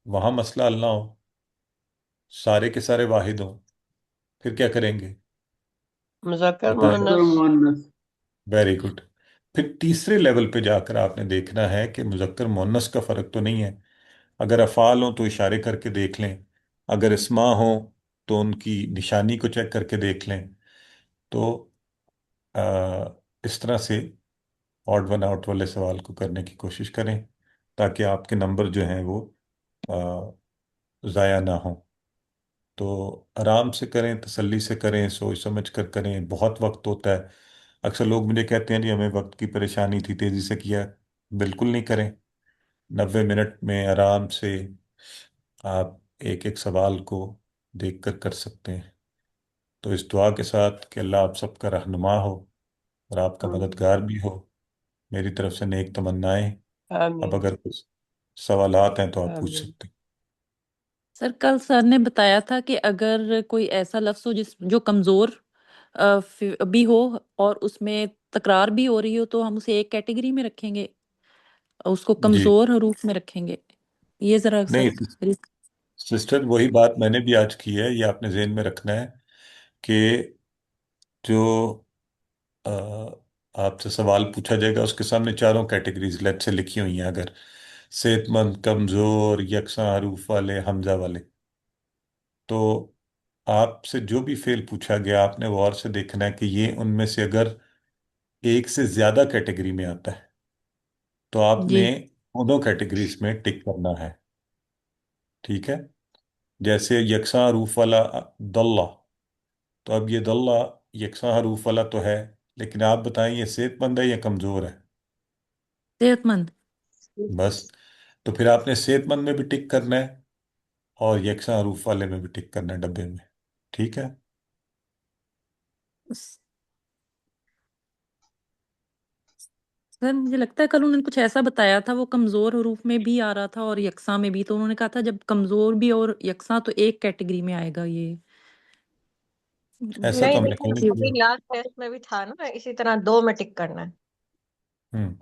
वहाँ मसला हल ना हो, सारे के सारे वाहिद हों, फिर क्या करेंगे? मुज़क्कर बताएं। मुअन्नस। मुअन्नस। Very good. फिर तीसरे लेवल पे जाकर आपने देखना है कि मुज़क्कर मुअन्नस का फ़र्क तो नहीं है। अगर अफ़ाल हो तो इशारे करके देख लें, अगर इसमा हो तो उनकी निशानी को चेक करके देख लें। तो इस तरह से ऑड वन आउट वाले सवाल को करने की कोशिश करें, ताकि आपके नंबर जो हैं वो ज़ाया ना हो। तो आराम से करें, तसल्ली से करें, सोच समझ कर करें। बहुत वक्त होता है, अक्सर लोग मुझे कहते हैं जी हमें वक्त की परेशानी थी, तेज़ी से किया। बिल्कुल नहीं करें। 90 मिनट में आराम से आप एक एक सवाल को देख कर कर सकते हैं। तो इस दुआ के साथ कि अल्लाह आप सबका रहनुमा हो और आपका मददगार भी हो, मेरी तरफ से नेक तमन्नाएं। अब आमीन अगर कुछ सवालात हैं तो आप पूछ आमीन। सकते हैं। सर कल सर ने बताया था कि अगर कोई ऐसा लफ्ज़ हो जिस जो कमज़ोर भी हो और उसमें तकरार भी हो रही हो, तो हम उसे एक कैटेगरी में रखेंगे, उसको जी कमज़ोर हरूफ में रखेंगे। ये ज़रा नहीं, सर सिस्टर वही बात मैंने भी आज की है, ये आपने जहन में रखना है कि जो अ, आपसे सवाल पूछा जाएगा उसके सामने चारों कैटेगरीज लेट से लिखी हुई हैं। अगर सेहतमंद, कमजोर, यकसा हरूफ वाले, हमजा वाले, तो आपसे जो भी फेल पूछा गया आपने गौर से देखना है कि ये उनमें से अगर एक से ज्यादा कैटेगरी में आता है तो आपने जी दोनों कैटेगरीज में टिक करना है। ठीक है? जैसे यकसा हरूफ वाला दल्ला, तो अब ये दल्ला यकसा हरूफ वाला तो है, लेकिन आप बताएं ये सेहतमंद है या कमजोर है? सेहतमंद। बस, तो फिर आपने सेहतमंद में भी टिक करना है और यकसा हरूफ वाले में भी टिक करना है डब्बे में। ठीक है? सर मुझे लगता है कल उन्होंने कुछ ऐसा बताया था, वो कमजोर हरूफ में भी आ रहा था और यकसा में भी, तो उन्होंने कहा था जब कमजोर भी और यकसा तो एक कैटेगरी में आएगा ये। ऐसा तो नहीं हमने नहीं, कोई नहीं अभी किया। लास्ट टेस्ट में भी था ना, इसी तरह दो में टिक करना है। हम्म।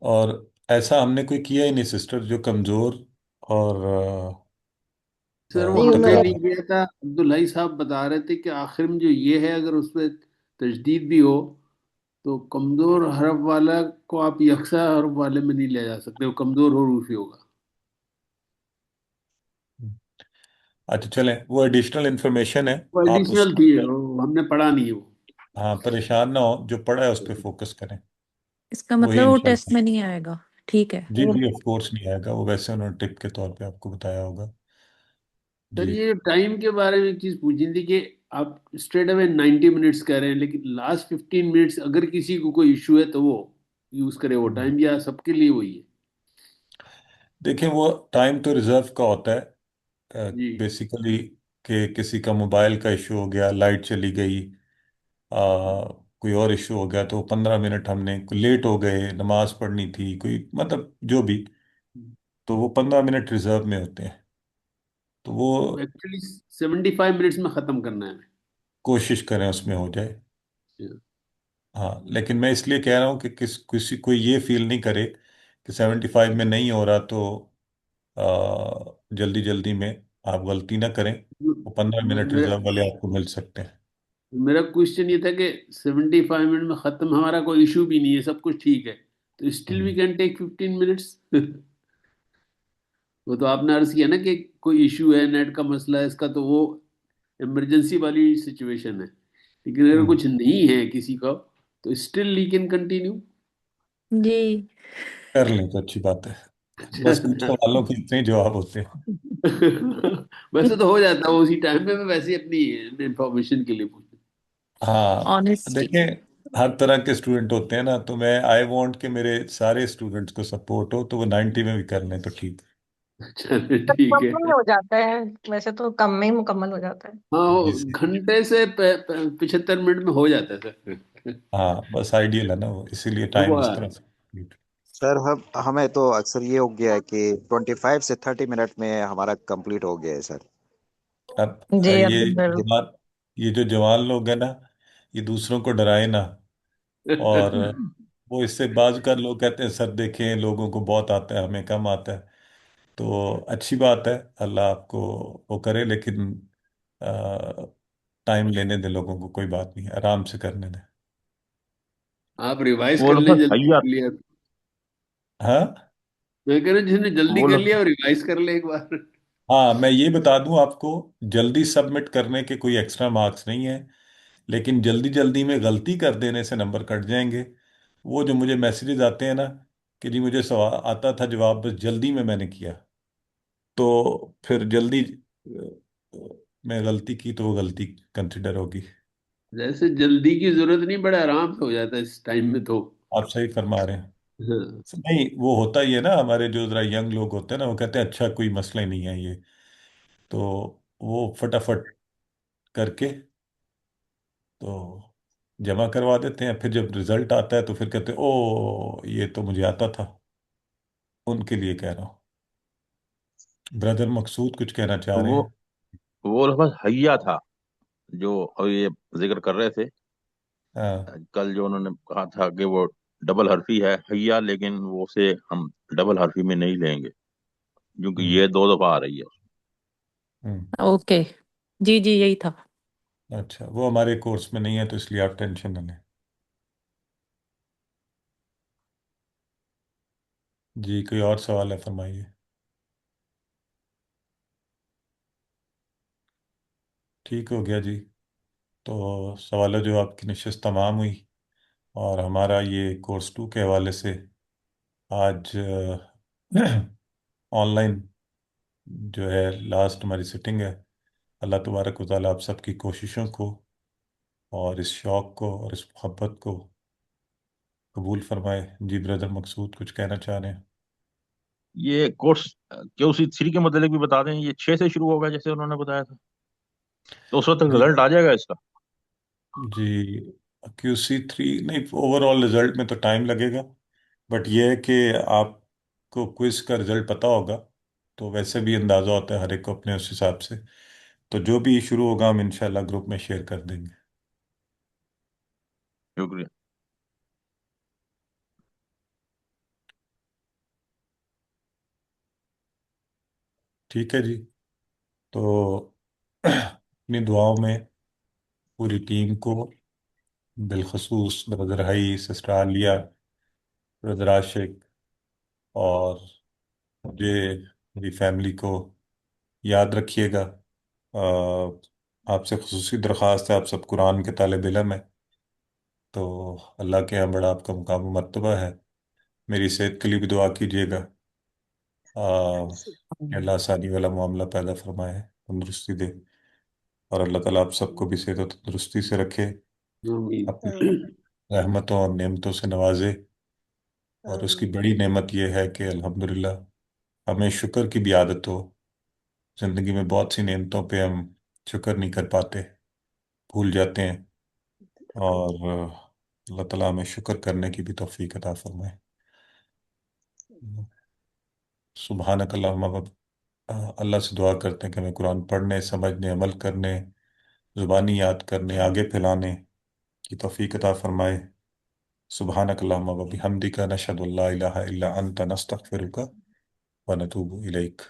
और ऐसा हमने कोई किया ही नहीं सिस्टर, जो कमजोर और सर वो नहीं हमने उन्होंने नहीं किया था, अब्दुल्लाई साहब बता रहे थे कि आखिर में जो ये है अगर उस पर तजदीद भी हो तो कमजोर हरफ वाला को आप यकसा हरफ वाले में नहीं ले जा सकते, वो कमजोर हरूफ ही होगा। अच्छा चलें, वो एडिशनल इंफॉर्मेशन है। वो आप एडिशनल उसको, थी, वो हमने पढ़ा नहीं है वो। हाँ परेशान ना हो, जो पढ़ा है उस पर फोकस करें। इसका वही मतलब वो टेस्ट इंशाल्लाह। में नहीं आएगा। ठीक है। जी जी, ऑफ कोर्स नहीं आएगा, वो वैसे उन्होंने टिप के तौर पे आपको बताया होगा। सर जी। ये टाइम के बारे में एक चीज पूछी थी कि आप स्ट्रेट अवे 90 मिनट्स कह रहे हैं, लेकिन लास्ट 15 मिनट्स अगर किसी को कोई इशू है तो वो यूज करे, वो टाइम या सबके लिए वही है? देखें, वो टाइम तो रिजर्व का होता है जी। बेसिकली, कि किसी का मोबाइल का इशू हो गया, लाइट चली गई, कोई और इशू हो गया, तो 15 मिनट हमने, कोई लेट हो गए, नमाज पढ़नी थी, कोई मतलब जो भी, तो वो 15 मिनट रिजर्व में होते हैं। तो वो एक्चुअली 75 मिनट्स में खत्म करना है हमें। कोशिश करें उसमें हो जाए। Yeah. हाँ, लेकिन मैं इसलिए कह रहा हूँ कि किसी कोई ये फील नहीं करे कि 75 में नहीं हो रहा, तो जल्दी जल्दी में आप गलती ना करें। वो 15 मिनट मेरे रिजर्व वाले आपको मिल सकते हैं। میرا کوشچن یہ تھا کہ 75 منٹ میں ختم، ہمارا کوئی ایشو بھی نہیں ہے، سب کچھ ٹھیک ہے، تو still we can take 15 minutes وہ تو آپ نے عرض کیا نا کہ کوئی ایشو ہے، نیٹ کا مسئلہ ہے اس کا، تو وہ ایمرجنسی والی سچویشن ہے، لیکن اگر کچھ نہیں ہے کسی کا تو اسٹل ہی کین کنٹینیو. جی کر لیں تو اچھی بات ہے، بس کچھ سوالوں کے اتنے ہی جواب ہوتے ہیں۔ ویسے تو ہو جاتا ہے وہ اسی ٹائم میں ویسے ہی اپنی انفارمیشن کے لیے پوچھتا. ہاں آنےسٹی. دیکھیں، ہر طرح کے اسٹوڈنٹ ہوتے ہیں نا، تو میں آئی وانٹ کہ میرے سارے اسٹوڈنٹس کو سپورٹ ہو، تو وہ 90 میں بھی کر لیں تو ٹھیک۔ چلے ٹھیک ہے. کم میں ہو جاتا ہے، ویسے تو کم میں ہی مکمل ہو جاتا ہے۔ ہاں جی وہ جی، گھنٹے سے 75 منٹ میں ہو جاتا ہے سر. ہاں بس آئیڈیل ہے نا وہ، اسی لیے ٹائم وہ اس طرح سے۔ سر ہمیں تو اکثر یہ ہو گیا ہے کہ 25 سے 30 منٹ میں ہمارا کمپلیٹ ہو گیا ہے سر۔ اب جی یہ عبد البر، جوان یہ جو جوان لوگ ہیں نا، یہ دوسروں کو ڈرائے نا، اور وہ اس سے بعض کا لوگ کہتے ہیں سر دیکھیں لوگوں کو بہت آتا ہے ہمیں کم آتا ہے، تو اچھی بات ہے، اللہ آپ کو وہ کرے، لیکن ٹائم لینے دیں لوگوں کو، کوئی بات نہیں، آرام سے کرنے دیں۔ آپ ریوائز وہ کر لیں، لفظ جلدی حیا، کر لیا. ہاں میں کہہ رہا ہوں جس نے جلدی وہ کر لفظ لیا وہ ریوائز کر لے ایک بار. ہاں، میں یہ بتا دوں آپ کو، جلدی سبمٹ کرنے کے کوئی ایکسٹرا مارکس نہیں ہے، لیکن جلدی جلدی میں غلطی کر دینے سے نمبر کٹ جائیں گے۔ وہ جو مجھے میسیجز آتے ہیں نا کہ جی مجھے سوال آتا تھا جواب بس جلدی میں نے کیا، تو پھر جلدی میں غلطی کی تو وہ غلطی کنسیڈر ہوگی۔ جیسے جلدی کی ضرورت نہیں، بڑے آرام سے ہو جاتا ہے اس ٹائم میں تو. آپ صحیح فرما رہے ہیں۔ ہاں. نہیں وہ ہوتا ہی ہے نا، ہمارے جو ذرا ینگ لوگ ہوتے ہیں نا، وہ کہتے ہیں اچھا کوئی مسئلہ ہی نہیں ہے یہ، تو وہ فٹافٹ کر کے تو جمع کروا دیتے ہیں، پھر جب رزلٹ آتا ہے تو پھر کہتے ہیں او یہ تو مجھے آتا تھا، ان کے لیے کہہ رہا ہوں۔ بردر مقصود کچھ کہنا چاہ رہے وہ ہیں؟ وہ لفظ حیا تھا جو یہ ذکر کر رہے تھے ہاں کل، جو انہوں نے کہا تھا کہ وہ ڈبل حرفی ہے حیا، لیکن وہ اسے ہم ڈبل حرفی میں نہیں لیں گے کیونکہ ہوں، یہ 2 دفعہ آ رہی ہے۔ ہوں، اوکے، جی جی یہی تھا۔ اچھا وہ ہمارے کورس میں نہیں ہے تو اس لیے آپ ٹینشن نہ لیں۔ جی کوئی اور سوال ہے فرمائیے۔ ٹھیک ہو گیا جی، تو سوال و جواب کی نشست تمام ہوئی، اور ہمارا یہ کورس 2 کے حوالے سے آج آن لائن جو ہے لاسٹ ہماری سٹنگ ہے۔ اللہ تبارک و تعالیٰ آپ سب کی کوششوں کو اور اس شوق کو اور اس محبت کو قبول فرمائے۔ جی بردر مقصود کچھ کہنا چاہ رہے ہیں؟ یہ کورس QC3 کے متعلق بھی بتا دیں، یہ 6 سے شروع ہوگا جیسے انہوں نے بتایا تھا، تو اس وقت تک جی رزلٹ آ جائے گا اس کا؟ جی QC3 نہیں، اوور آل رزلٹ میں تو ٹائم لگے گا، بٹ یہ ہے کہ آپ کو کوئز کا رزلٹ پتہ ہوگا، تو ویسے بھی اندازہ ہوتا ہے ہر ایک کو اپنے اس حساب سے، تو جو بھی شروع ہوگا ہم انشاءاللہ گروپ میں شیئر کر دیں گے۔ شکریہ۔ ٹھیک ہے جی، تو اپنی دعاؤں میں پوری ٹیم کو، بالخصوص برادر ہائی، سسٹر عالیہ، برادر عاشق، اور مجھے، میری فیملی کو یاد رکھیے گا۔ آ، آپ سے خصوصی درخواست ہے، آپ سب قرآن کے طالب علم ہیں، تو اللہ کے یہاں بڑا آپ کا مقام و مرتبہ ہے، میری صحت کے لیے بھی دعا کیجیے گا، کہ اللہ آسانی والا معاملہ پیدا فرمائے، تندرستی دے، اور اللہ تعالیٰ آپ سب کو بھی صحت و تندرستی سے رکھے، آمین. اپنی رحمتوں اور نعمتوں سے نوازے، اور اس کی بڑی نعمت یہ ہے کہ الحمدللہ ہمیں شکر کی بھی عادت ہو۔ زندگی میں بہت سی نعمتوں پہ ہم شکر نہیں کر پاتے، بھول جاتے ہیں، اور اللہ تعالیٰ ہمیں شکر کرنے کی بھی توفیق عطا فرمائے۔ سبحانک اللہم اللہ سے دعا کرتے ہیں کہ ہمیں قرآن پڑھنے، سمجھنے، عمل کرنے، زبانی یاد کرنے، آگے پھیلانے کی توفیق عطا فرمائے۔ سبحانک اللہم و بحمدک، نشہد ان لا الہ الا انت، نستغفرک و نتوب الیک۔